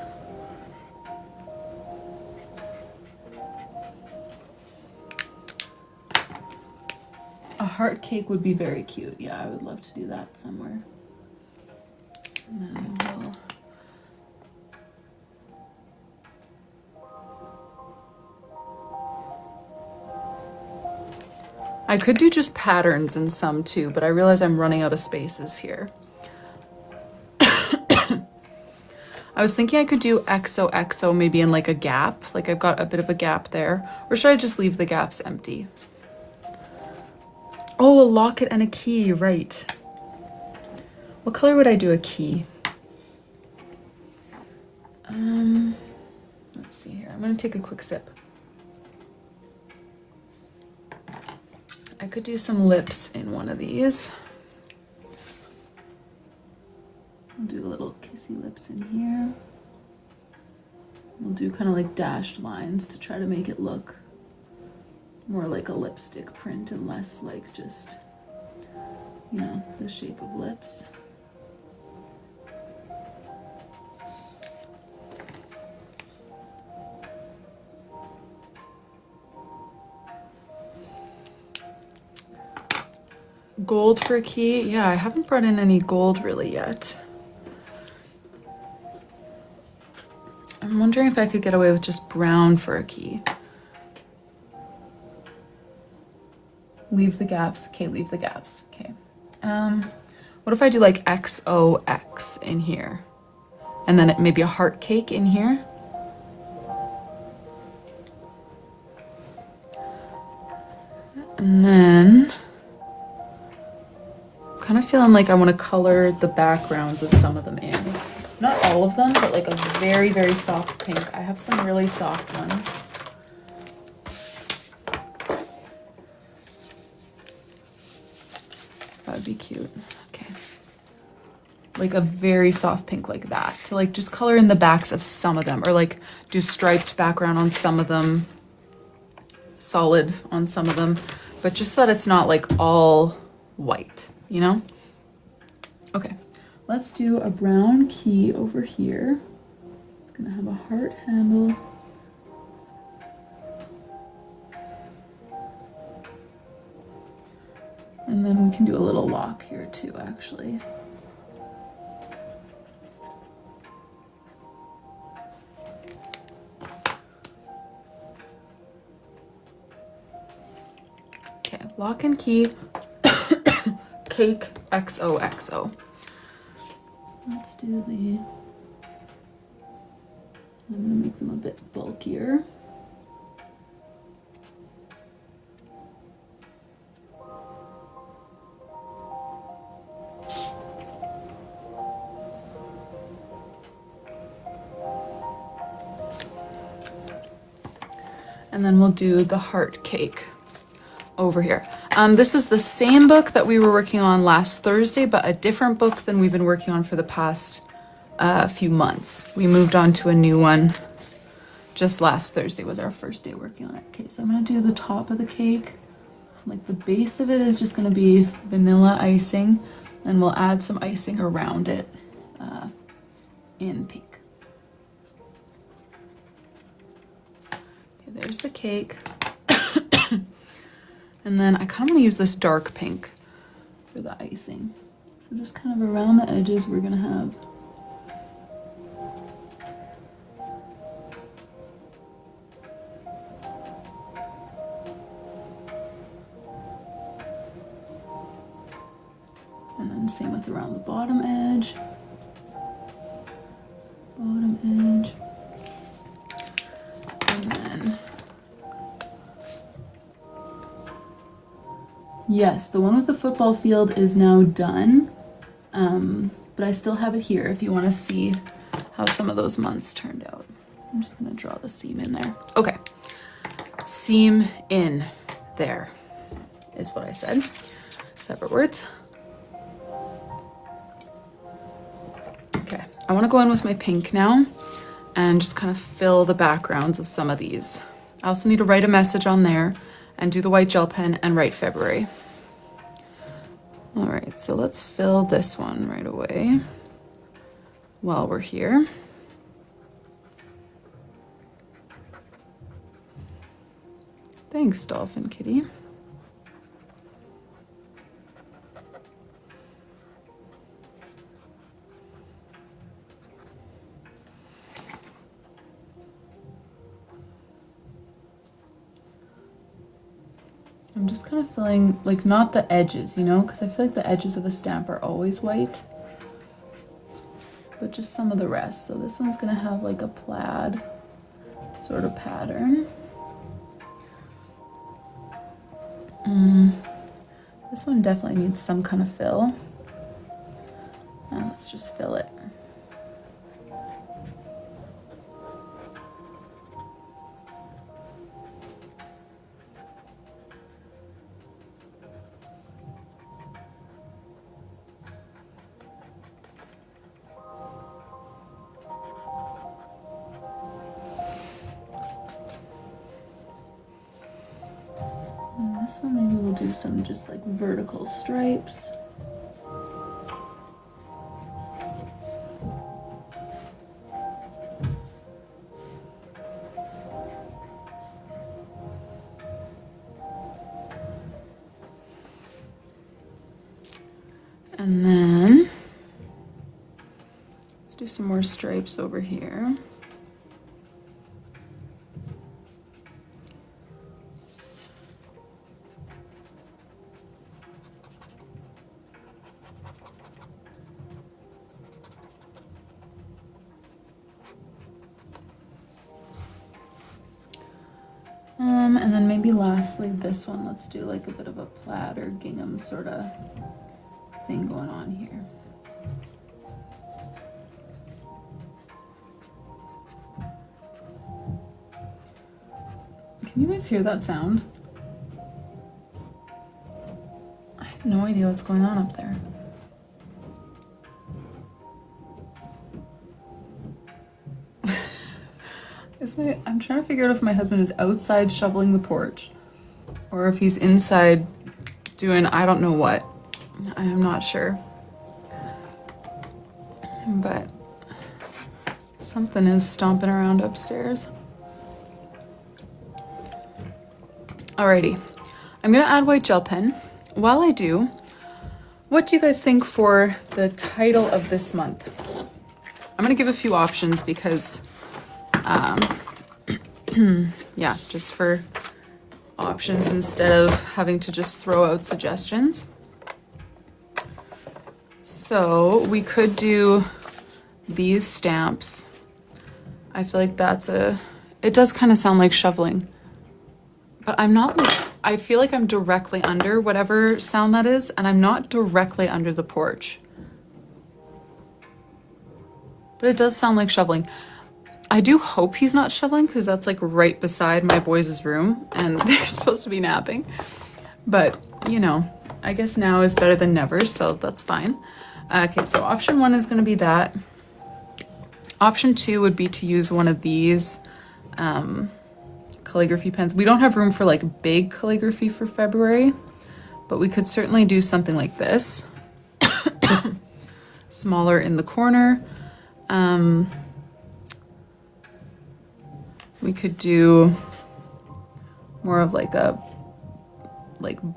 A heart cake would be very cute. Yeah, I would love to do that somewhere. And then we'll... I could do just patterns in some too, but I realize I'm running out of spaces here. I was thinking I could do XOXO maybe in like a gap, like I've got a bit of a gap there, or should I just leave the gaps empty? Oh, a locket and a key, right. What color would I do a key? Let's see here, I'm gonna take a quick sip. I could do some lips in one of these. I'll do little kissy lips in here. We'll do kind of like dashed lines to try to make it look more like a lipstick print and less like just, you know, the shape of lips. Gold for a key? Yeah, I haven't brought in any gold really yet. I'm wondering if I could get away with just brown for a key. Leave the gaps. Okay, leave the gaps. Okay. What if I do like XOX in here? And then maybe a heart cake in here? And then... kind of feeling like I want to color the backgrounds of some of them in. Not all of them, but like a very, very soft pink. I have some really soft ones. That would be cute. Okay. Like a very soft pink like that. To like just color in the backs of some of them. Or like do striped background on some of them. Solid on some of them. But just so that it's not like all white. You know? Okay, let's do a brown key over here. It's gonna have a heart handle. And then we can do a little lock here too, actually. Okay, lock and key. Cake XOXO. Let's do the... I'm gonna make them a bit bulkier. And then we'll do the heart cake over here. This is the same book that we were working on last Thursday, but a different book than we've been working on for the past few months. We moved on to a new one. Just last Thursday was our first day working on it. Okay, so I'm gonna do the top of the cake. Like the base of it is just gonna be vanilla icing, and we'll add some icing around it in pink. Okay, there's the cake. And then I kind of want to use this dark pink for the icing. So just kind of around the edges we're going to have and then same with around the bottom edge. Bottom edge. And then Yes, the one with the football field is now done, but I still have it here if you want to see how some of those months turned out. I'm just going to draw the seam in there. Okay, seam in there is what I said. Separate words. Okay, I want to go in with my pink now and just kind of fill the backgrounds of some of these. I also need to write a message on there and do the white gel pen and write February. All right, so let's fill this one right away while we're here. Thanks, Dolphin Kitty. I'm just kind of filling, like, not the edges, you know, because I feel like the edges of a stamp are always white, but just some of the rest. So this one's gonna have like a plaid sort of pattern. This one definitely needs some kind of fill. Now let's just fill it. This one maybe we'll do some just like vertical stripes. And then let's do some more stripes over here. And then maybe lastly, this one, let's do like a bit of a plaid or gingham sort of thing going on here. Can you guys hear that sound? I have no idea what's going on up there. I'm trying to figure out if my husband is outside shoveling the porch or if he's inside doing I don't know what. I am not sure. But something is stomping around upstairs. Alrighty, I'm gonna add white gel pen. While I do, what do you guys think for the title of this month? I'm gonna give a few options because yeah, just for options instead of having to just throw out suggestions. So we could do these stamps. I feel like it does kind of sound like shoveling, but I'm not like, I feel like I'm directly under whatever sound that is, and I'm not directly under the porch. But it does sound like shoveling. I do hope he's not shoveling because that's like right beside my boys' room and they're supposed to be napping. But, you know, I guess now is better than never, so that's fine. Okay, so option 1 is going to be that. Option 2 would be to use one of these calligraphy pens. We don't have room for like big calligraphy for February, but we could certainly do something like this. Smaller in the corner. We could do more of like a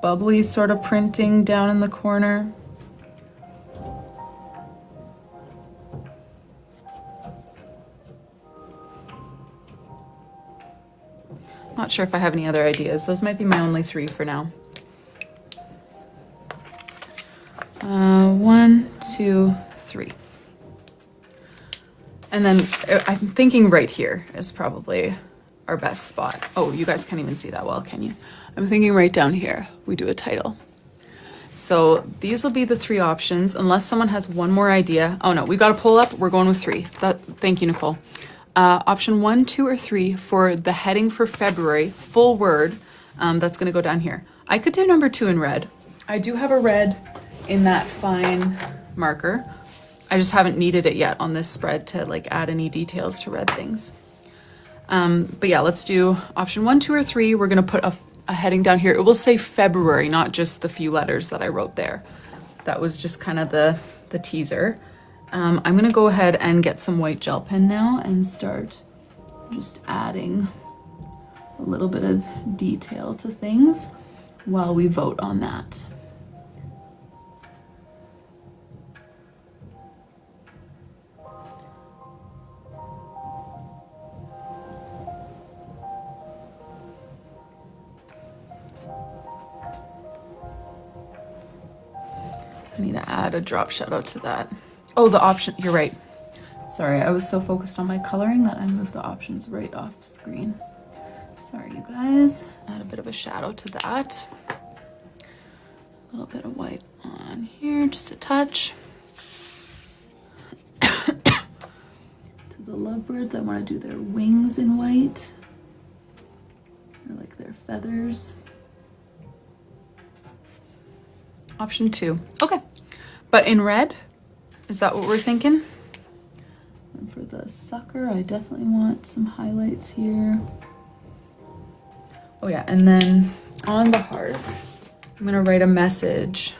bubbly sort of printing down in the corner. Not sure if I have any other ideas. Those might be my only 3 for now. 1, 2, 3. And then I'm thinking right here is probably our best spot. Oh, you guys can't even see that well, can you? I'm thinking right down here, we do a title. So these will be the 3 options unless someone has one more idea. Oh no, we got to pull up. We're going with 3. Thank you, Nicole. Option 1, 2, or 3 for the heading for February, full word. That's going to go down here. I could do number 2 in red. I do have a red in that fine marker. I just haven't needed it yet on this spread to like add any details to red things. But yeah, let's do option 1, 2, or 3. We're going to put a heading down here. It will say February, not just the few letters that I wrote there. That was just kind of the teaser. I'm going to go ahead and get some white gel pen now and start just adding a little bit of detail to things while we vote on that. I need to add a drop shadow to that. Oh, the option, you're right. Sorry, I was so focused on my coloring that I moved the options right off screen. Sorry, you guys. Add a bit of a shadow to that. A little bit of white on here, just a touch. To the lovebirds, I want to do their wings in white. Or like their feathers. Option 2. Okay. But in red, is that what we're thinking? And for the sucker, I definitely want some highlights here. Oh yeah, and then on the heart, I'm gonna write a message.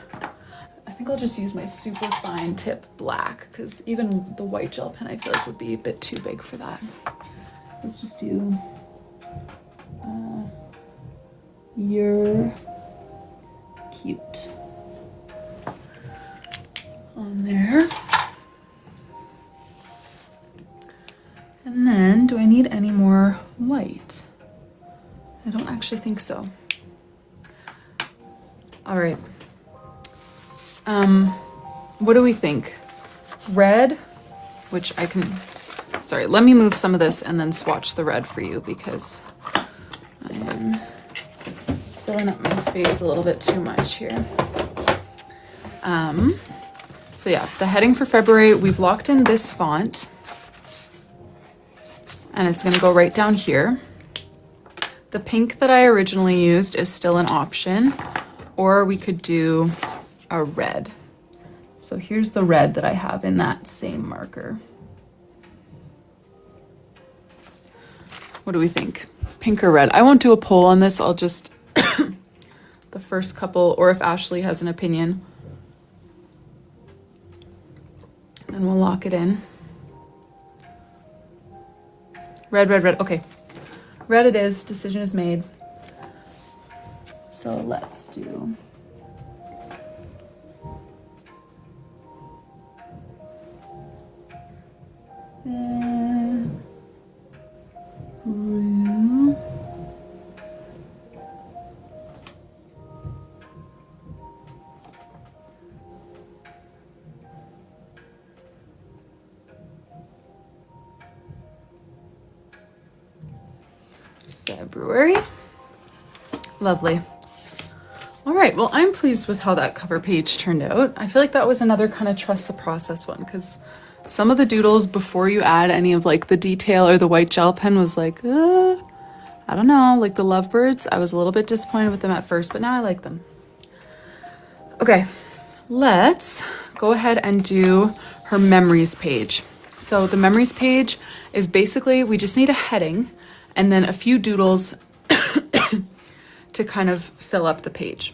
I think I'll just use my super fine tip black because even the white gel pen I feel like would be a bit too big for that. So let's just do you're cute on there. And then, do I need any more white? I don't actually think so. All right. What do we think? Red, which I can, sorry, let me move some of this and then swatch the red for you because I am filling up my space a little bit too much here. So yeah, the heading for February, we've locked in this font and it's gonna go right down here. The pink that I originally used is still an option, or we could do a red. So here's the red that I have in that same marker. What do we think? Pink or red? I won't do a poll on this. I'll just, the first couple, or if Ashley has an opinion, and we'll lock it in. Red, red, red. Okay. Red it is. Decision is made. So let's do February. Lovely. All right, well, I'm pleased with how that cover page turned out. I feel like that was another kind of trust the process one because some of the doodles before you add any of like the detail or the white gel pen was like, I don't know, like the lovebirds. I was a little bit disappointed with them at first, but now I like them. Okay, let's go ahead and do her memories page. So the memories page is basically, we just need a heading and then a few doodles to kind of fill up the page.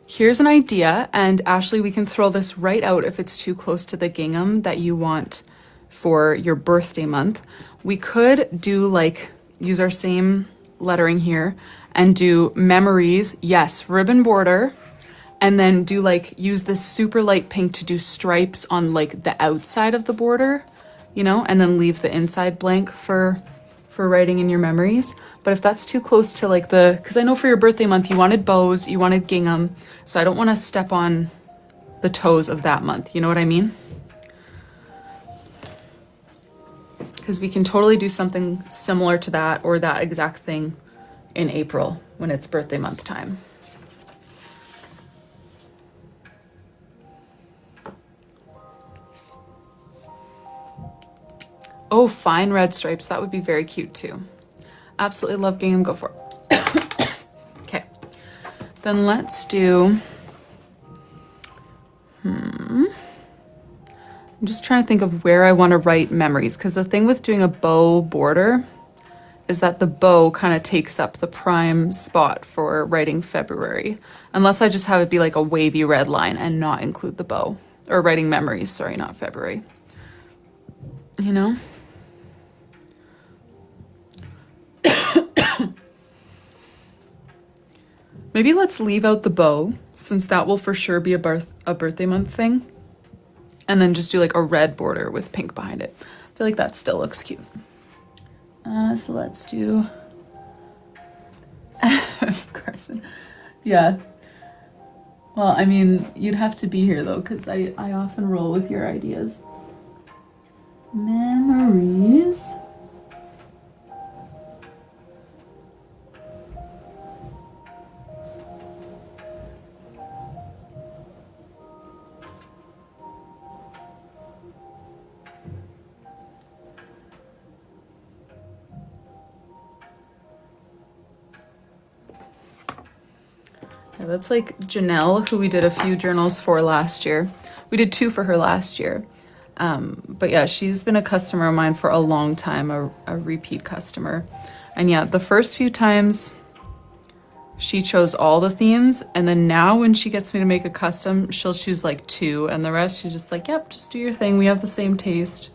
Here's an idea, and Ashley, we can throw this right out if it's too close to the gingham that you want for your birthday month. We could do like, use our same lettering here and do memories, yes, ribbon border, and then do like, use this super light pink to do stripes on like the outside of the border, you know, and then leave the inside blank for writing in your memories. But if that's too close to like because I know for your birthday month you wanted bows, you wanted gingham, so I don't want to step on the toes of that month, you know what I mean? Because we can totally do something similar to that or that exact thing in April when it's birthday month time. Oh, fine red stripes. That would be very cute too. Absolutely love gingham. Go for it. Okay. Then let's do... I'm just trying to think of where I want to write memories, because the thing with doing a bow border is that the bow kind of takes up the prime spot for writing February, unless I just have it be like a wavy red line and not include the bow, or writing memories, sorry, not February. You know? Maybe let's leave out the bow, since that will for sure be a birthday month thing. And then just do like a red border with pink behind it. I feel like that still looks cute. So let's do... Carson. Yeah. Well, I mean, you'd have to be here though, because I often roll with your ideas. Memories. Yeah, that's like Janelle, who we did a few journals for last year. We did 2 for her last year. But yeah, she's been a customer of mine for a long time, a repeat customer. And yeah, the first few times she chose all the themes, and then now when she gets me to make a custom, she'll choose like 2, and the rest she's just like, yep, just do your thing. We have the same taste.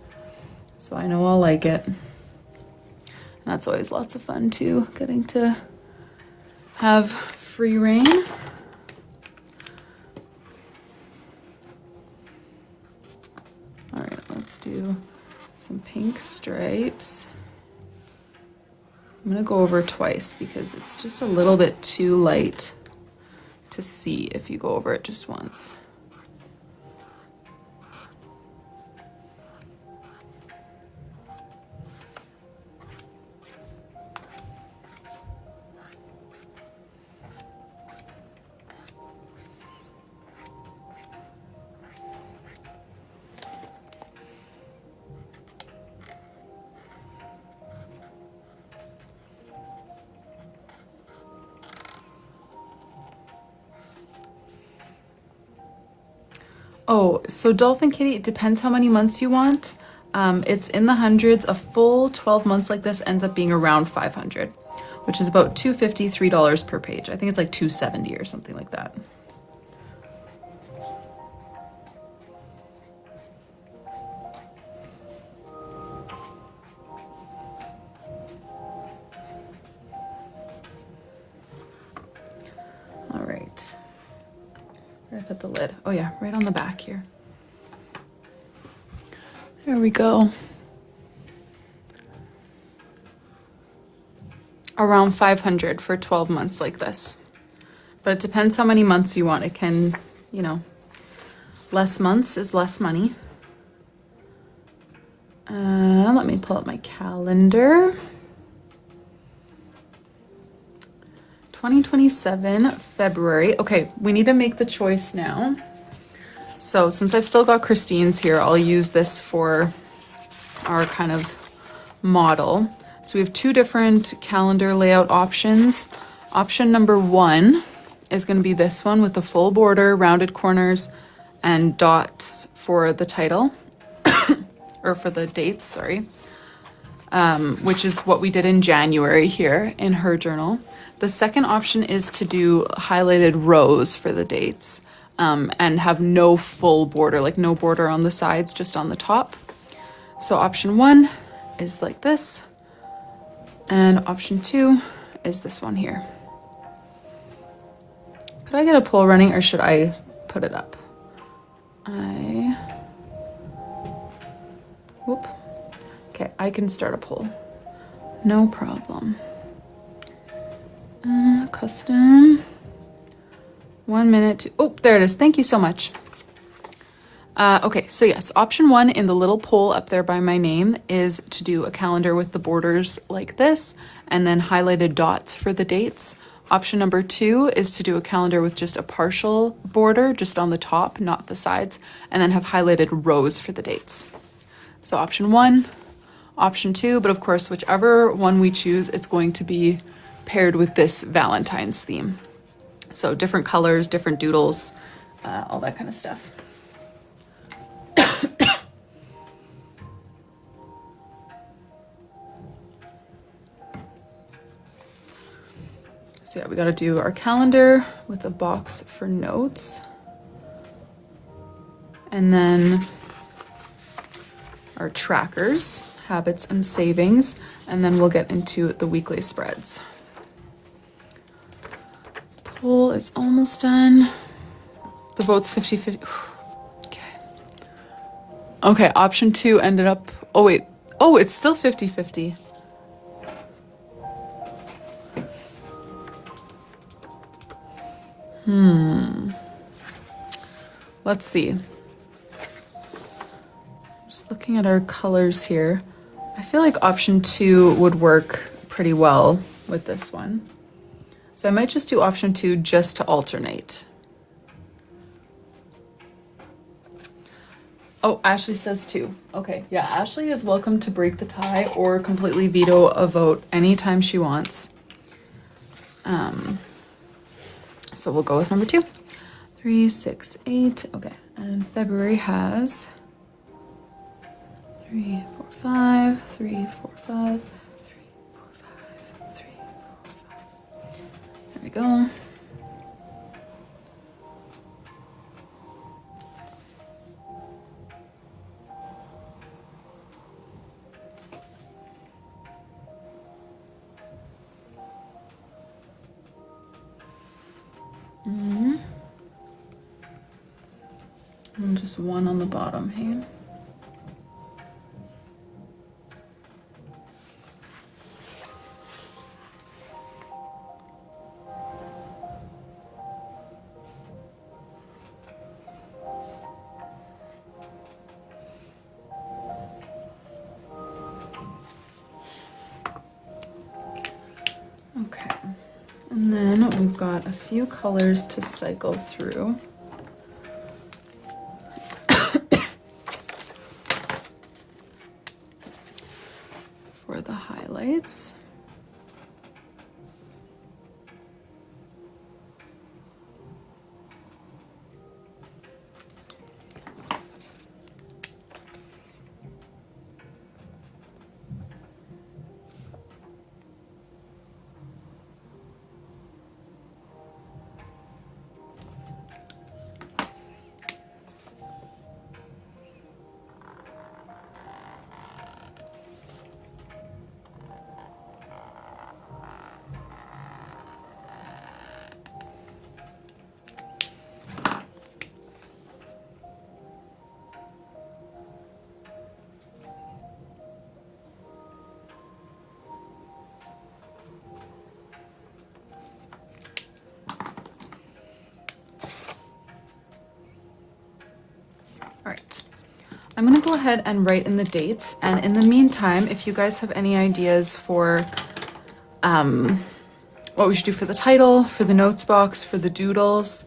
So I know I'll like it. And that's always lots of fun too, getting to have free reign. All right, let's do some pink stripes. I'm gonna go over twice because it's just a little bit too light to see if you go over it just once. Oh, so Dolphin Kitty, it depends how many months you want. It's in the hundreds. A full 12 months like this ends up being around 500, which is about $2.50, $3 per page. I think it's like $2.70 or something like that. All right. Where did I put the lid? Oh yeah, right on the back here. There we go. Around 500 for 12 months like this. But it depends how many months you want. It can, you know, less months is less money. Let me pull up my calendar. 2027 February. Okay, we need to make the choice now. So since I've still got Christine's here, I'll use this for our kind of model. So we have 2 different calendar layout options. Option number 1 is going to be this one with the full border, rounded corners, and dots for the title, or for the dates, sorry, which is what we did in January here in her journal. The second option is to do highlighted rows for the dates, and have no full border, like no border on the sides, just on the top. So option 1 is like this, and option 2 is this one here. Could I get a poll running, or should I put it up? Whoop. Okay, I can start a poll. No problem. Custom. 1 minute to, oh, there it is. Thank you so much. Okay, so yes, option 1 in the little poll up there by my name is to do a calendar with the borders like this, and then highlighted dots for the dates. Option number 2 is to do a calendar with just a partial border, just on the top, not the sides, and then have highlighted rows for the dates. So option 1, option 2, but of course, whichever one we choose, it's going to be paired with this Valentine's theme. So different colors, different doodles, all that kind of stuff. So yeah, we got to do our calendar with a box for notes. And then our trackers, habits and savings, and then we'll get into the weekly spreads. Poll is almost done. The vote's 50-50. Okay. Okay, option 2 ended up, oh wait, oh, it's still 50-50. Let's see. Just looking at our colors here, I feel like option 2 would work pretty well with this one. So I might just do option 2 just to alternate. Oh, Ashley says 2. Okay, yeah, Ashley is welcome to break the tie or completely veto a vote anytime she wants. So we'll go with number 2. 3, 6, 8. Okay, and February has 3, 4, 5, 3, 4, 5, 3, 4, 5, 3, 4, 5. There we go. And just 1 on the bottom here. Okay, and then we've got a few colors to cycle through. For the highlights. All right, I'm gonna go ahead and write in the dates, and in the meantime, if you guys have any ideas for what we should do for the title, for the notes box, for the doodles,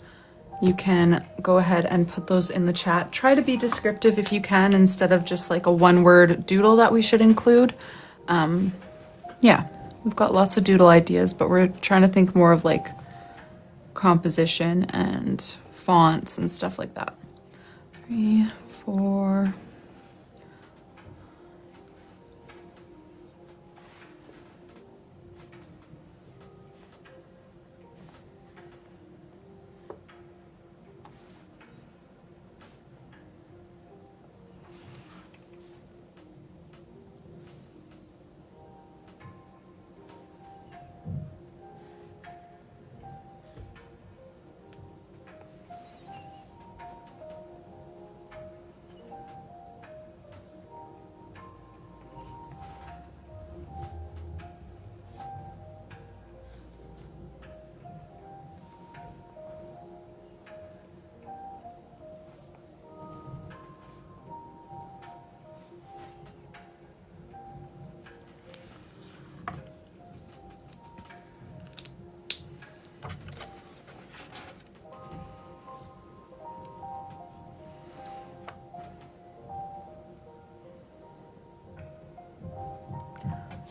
you can go ahead and put those in the chat. Try to be descriptive if you can, instead of just like a one-word doodle that we should include. Yeah, we've got lots of doodle ideas, but we're trying to think more of like composition and fonts and stuff like that. 3, 4.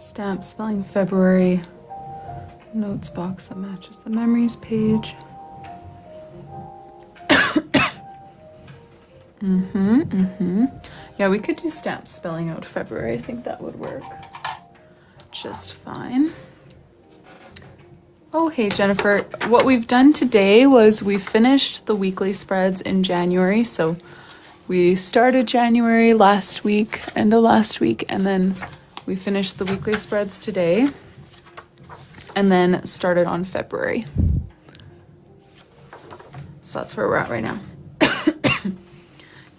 Stamp spelling February. Notes box that matches the memories page. Yeah, we could do stamps spelling out February. I think that would work just fine. Oh, hey, Jennifer. What we've done today was we finished the weekly spreads in January. So we started January last week, end of last week, and then we finished the weekly spreads today and then started on February. So that's where we're at right now.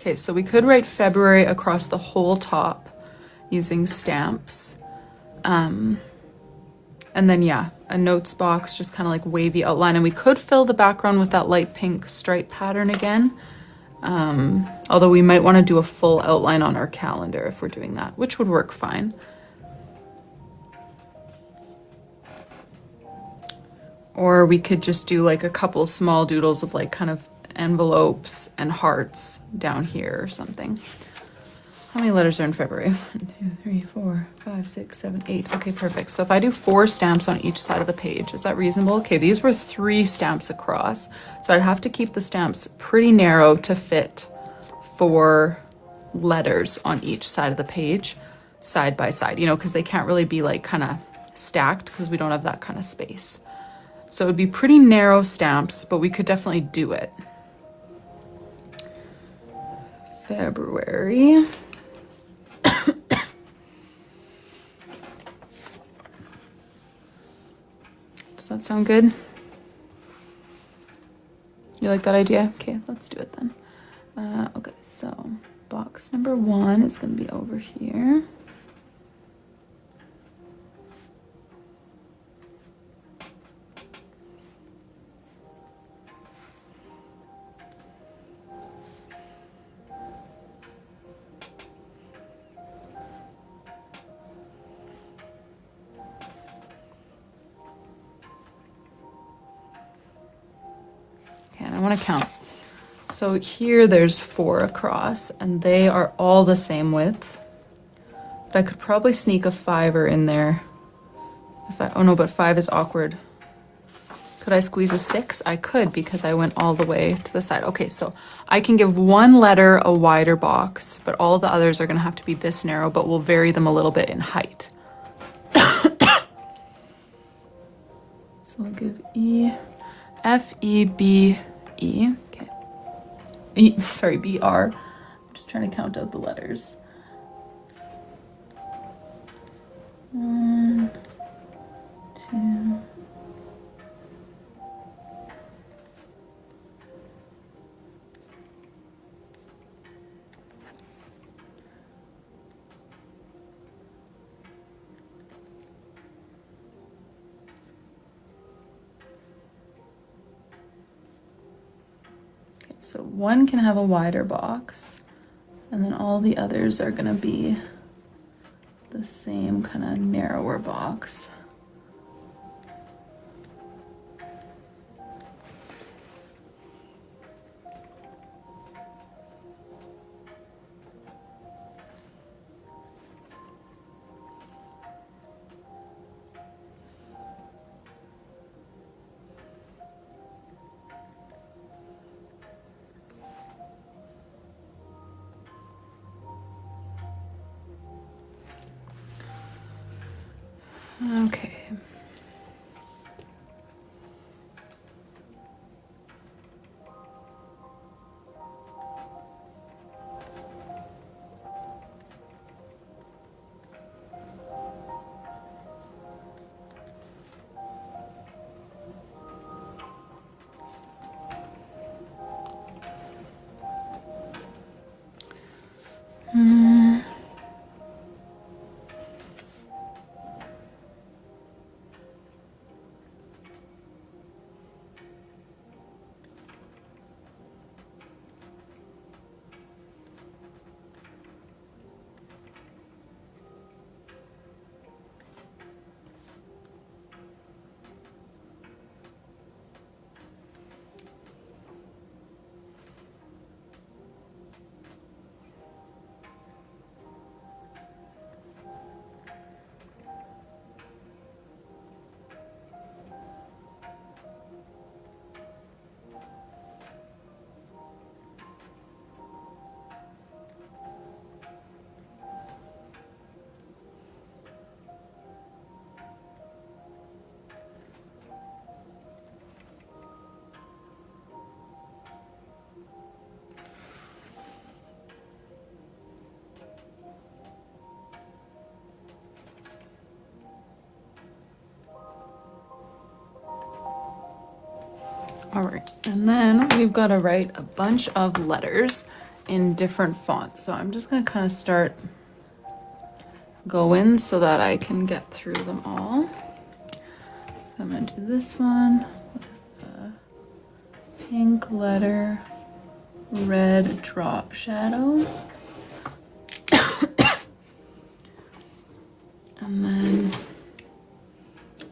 Okay, so we could write February across the whole top using stamps. And then, yeah, a notes box, just kind of like wavy outline. And we could fill the background with that light pink stripe pattern again. Although we might want to do a full outline on our calendar if we're doing that, which would work fine. Or we could just do like a couple small doodles of like kind of envelopes and hearts down here or something. How many letters are in February? 1, 2, 3, 4, 5, 6, 7, 8. Okay, perfect. So if I do 4 stamps on each side of the page, is that reasonable? Okay, these were 3 stamps across. So I'd have to keep the stamps pretty narrow to fit 4 letters on each side of the page, side by side, you know, because they can't really be like kind of stacked because we don't have that kind of space. So it would be pretty narrow stamps, but we could definitely do it. February. Does that sound good? You like that idea? Okay, let's do it then. Okay, so box number 1 is going to be over here. I want to count. So here there's 4 across and they are all the same width. But I could probably sneak a 5er in there. Oh no, but 5 is awkward. Could I squeeze a 6? I could because I went all the way to the side. Okay, so I can give 1 letter a wider box, but all the others are going to have to be this narrow, but we'll vary them a little bit in height. So I'll give E, F, E, B, E, okay. Sorry, BR. I'm just trying to count out the letters. 1, 2. So 1 can have a wider box, and then all the others are going to be the same kind of narrower box. Okay. All right, and then we've got to write a bunch of letters in different fonts. So I'm just going to kind of start going so that I can get through them all. So I'm going to do this one with a pink letter, red drop shadow. And then,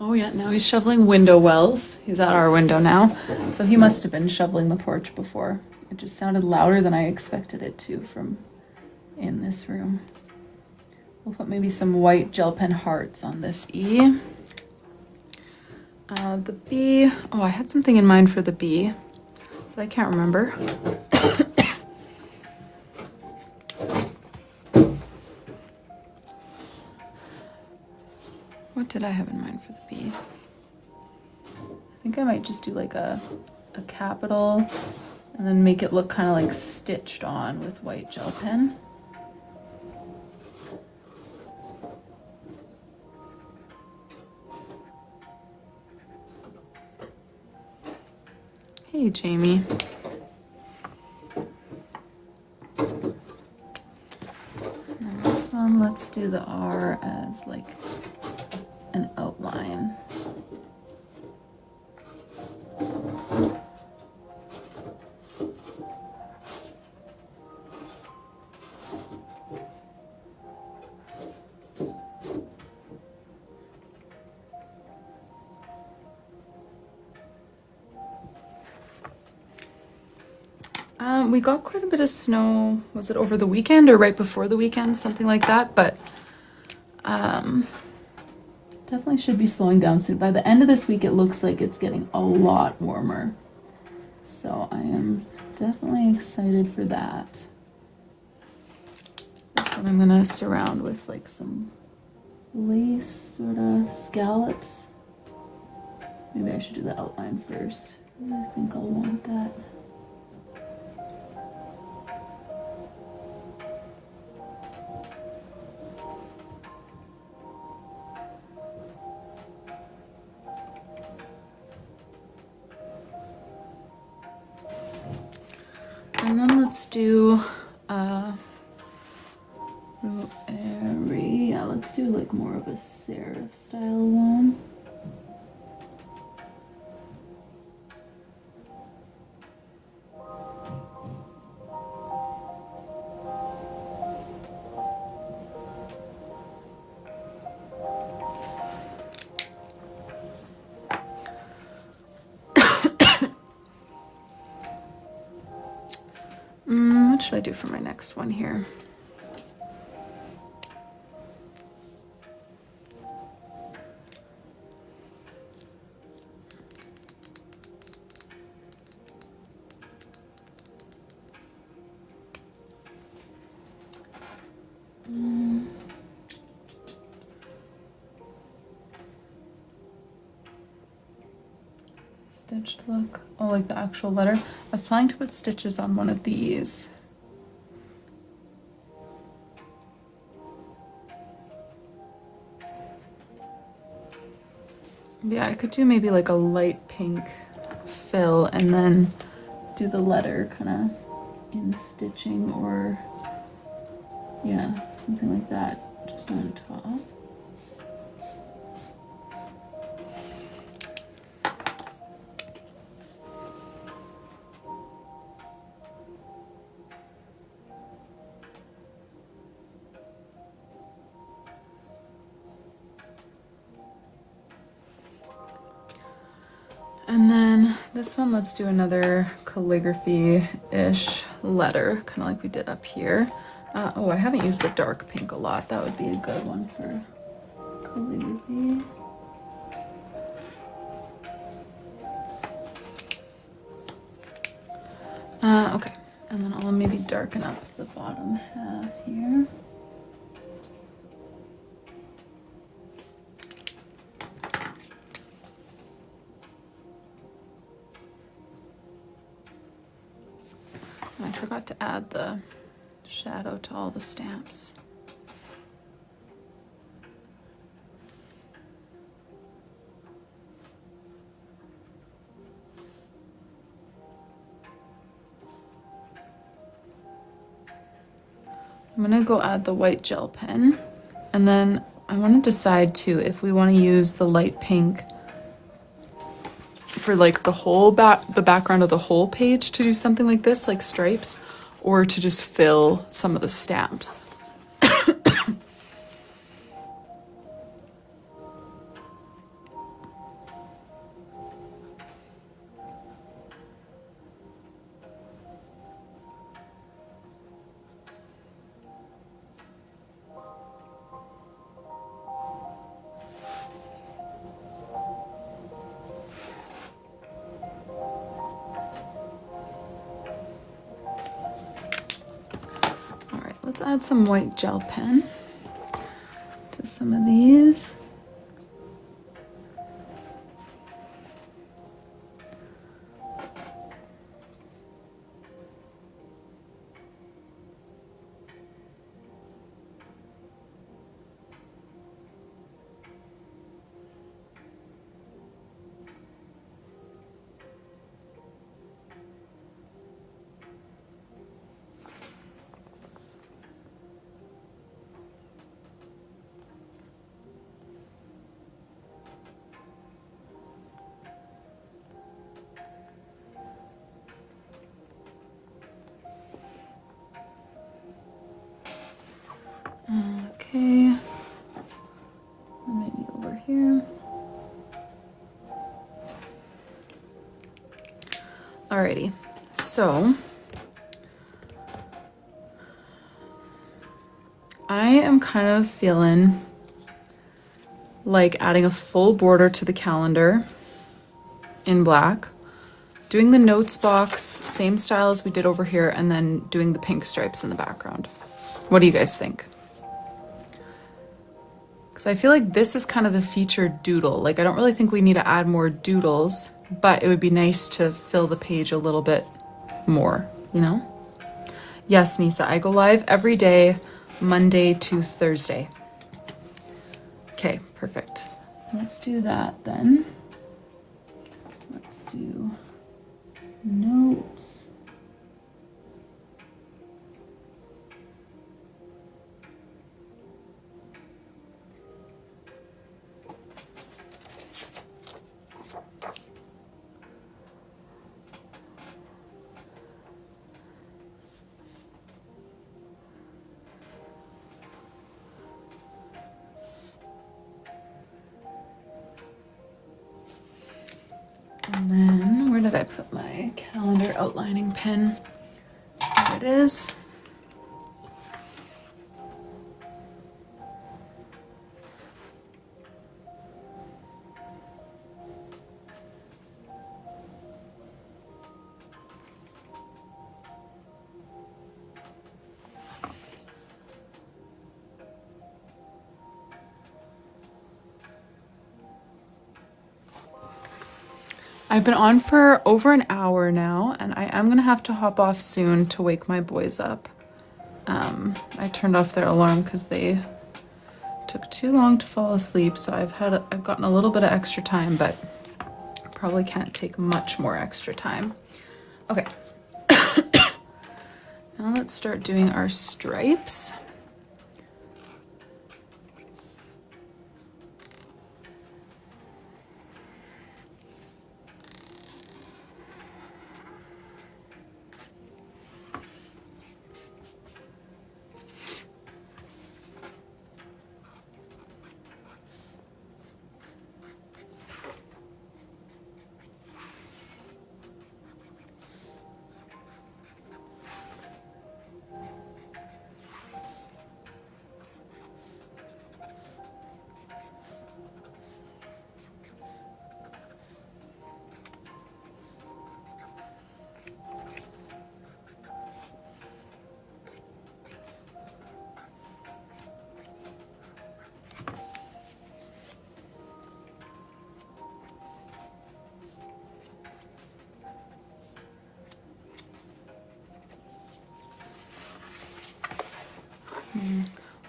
oh yeah, now he's shoveling window wells. He's at our window now. So he must have been shoveling the porch before. It just sounded louder than I expected it to from in this room. We'll put maybe some white gel pen hearts on this E. The B, oh, I had something in mind for the B, but I can't remember. What did I have in mind for the B? I think I might just do like a capital and then make it look kind of like stitched on with white gel pen. Hey, Jamie. And then this one, let's do the R as like an outline. We got quite a bit of snow, was it over the weekend or right before the weekend, something like that, but definitely should be slowing down soon. By the end of this week, it looks like it's getting a lot warmer. So I am definitely excited for that. This one I'm gonna surround with like some lace sort of scallops. Maybe I should do the outline first. I think I'll want that. And then let's do yeah, let's do like more of a serif style one. What should I do for my next one here? Stitched look. Oh, like the actual letter. I was planning to put stitches on one of these. Yeah, I could do maybe like a light pink fill and then do the letter kind of in stitching, or yeah, something like that just on top. And then this one, let's do another calligraphy-ish letter, kind of like we did up here. Oh, I haven't used the dark pink a lot. That would be a good one for calligraphy. Okay, and then I'll maybe darken up the bottom half here. I forgot to add the shadow to all the stamps. I'm gonna go add the white gel pen, and then I want to decide too if we want to use the light pink for like the background of the whole page to do something like this, like stripes, or to just fill some of the stamps. Let's add some white gel pen to some of these. Okay, maybe over here. Alrighty, so I am kind of feeling like adding a full border to the calendar in black, doing the notes box, same style as we did over here, and then doing the pink stripes in the background. What do you guys think? Because I feel like this is kind of the featured doodle. Like, I don't really think we need to add more doodles, but it would be nice to fill the page a little bit more, you know? Yes, Nisa, I go live every day, Monday to Thursday. Okay, perfect. Let's do that then. Let's do notes. And then, where did I put my calendar outlining pen? There it is. I've been on for over an hour now, and I am gonna have to hop off soon to wake my boys up. I turned off their alarm because they took too long to fall asleep, so I've gotten a little bit of extra time, but probably can't take much more extra time. Okay, now let's start doing our stripes.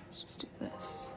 Let's just do this.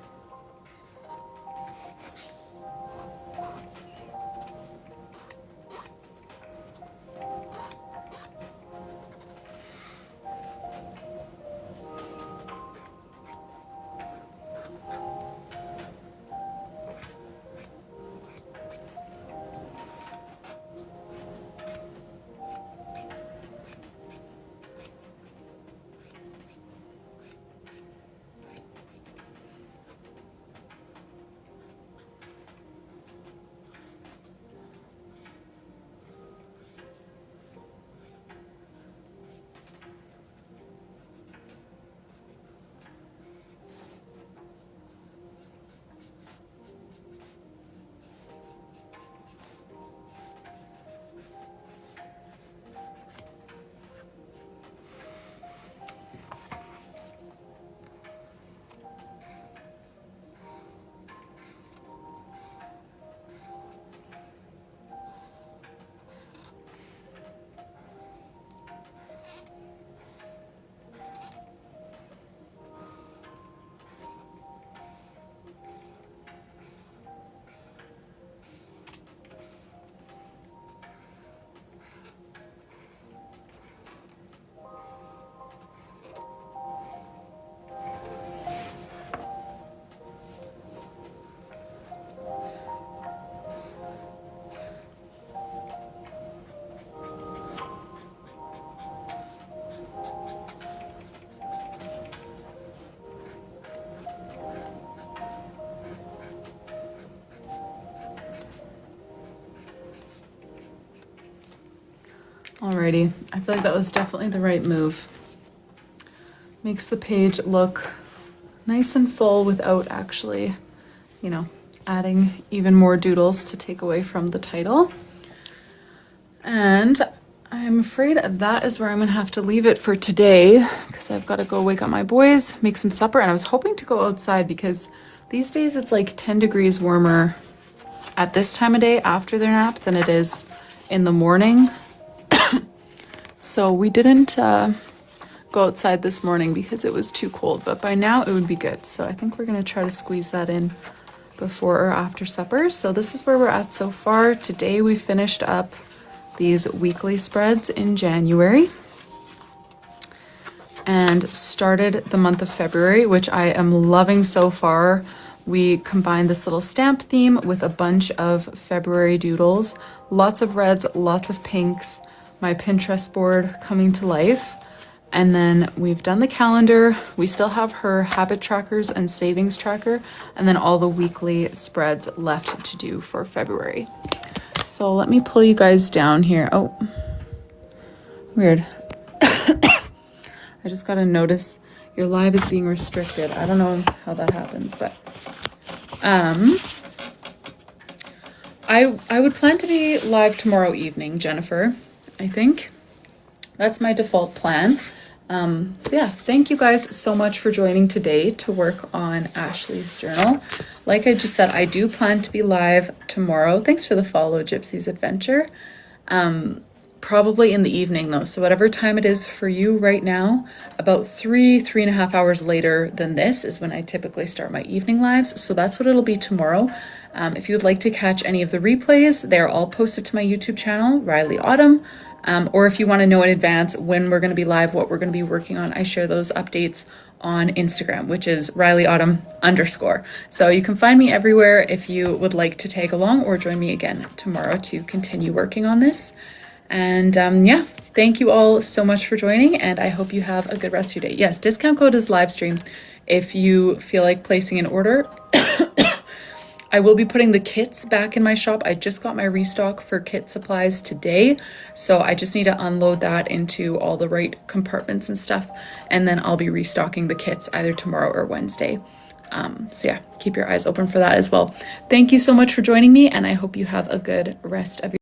Alrighty, I feel like that was definitely the right move. Makes the page look nice and full without actually, you know, adding even more doodles to take away from the title. And I'm afraid that is where I'm gonna have to leave it for today because I've got to go wake up my boys, make some supper, and I was hoping to go outside because these days it's like 10 degrees warmer at this time of day after their nap than it is in the morning. So we didn't go outside this morning because it was too cold, but by now it would be good. So I think we're gonna try to squeeze that in before or after supper. So this is where we're at so far. Today we finished up these weekly spreads in January and started the month of February, which I am loving so far. We combined this little stamp theme with a bunch of February doodles, lots of reds, lots of pinks, my Pinterest board coming to life. And then we've done the calendar. We still have her habit trackers and savings tracker, and then all the weekly spreads left to do for February. So let me pull you guys down here. Oh, weird. I just got to notice your live is being restricted. I don't know how that happens, but I would plan to be live tomorrow evening, Jennifer. I think that's my default plan. So yeah, thank you guys so much for joining today to work on Ashley's journal. Like I just said, I do plan to be live tomorrow. Thanks for the follow, Gypsy's Adventure. Probably in the evening though. So whatever time it is for you right now, about 3.5 hours later than this is when I typically start my evening lives. So that's what it'll be tomorrow. If you would like to catch any of the replays, they're all posted to my YouTube channel, Rylee Autumn. Or if you want to know in advance when we're going to be live, what we're going to be working on, I share those updates on Instagram, which is RyleeAutumn_. So you can find me everywhere if you would like to tag along or join me again tomorrow to continue working on this. And yeah, thank you all so much for joining, and I hope you have a good rest of your day. Yes, discount code is live stream if you feel like placing an order. I will be putting the kits back in my shop. I just got my restock for kit supplies today, so I just need to unload that into all the right compartments and stuff, and then I'll be restocking the kits either tomorrow or Wednesday. So yeah, keep your eyes open for that as well. Thank you so much for joining me, and I hope you have a good rest of your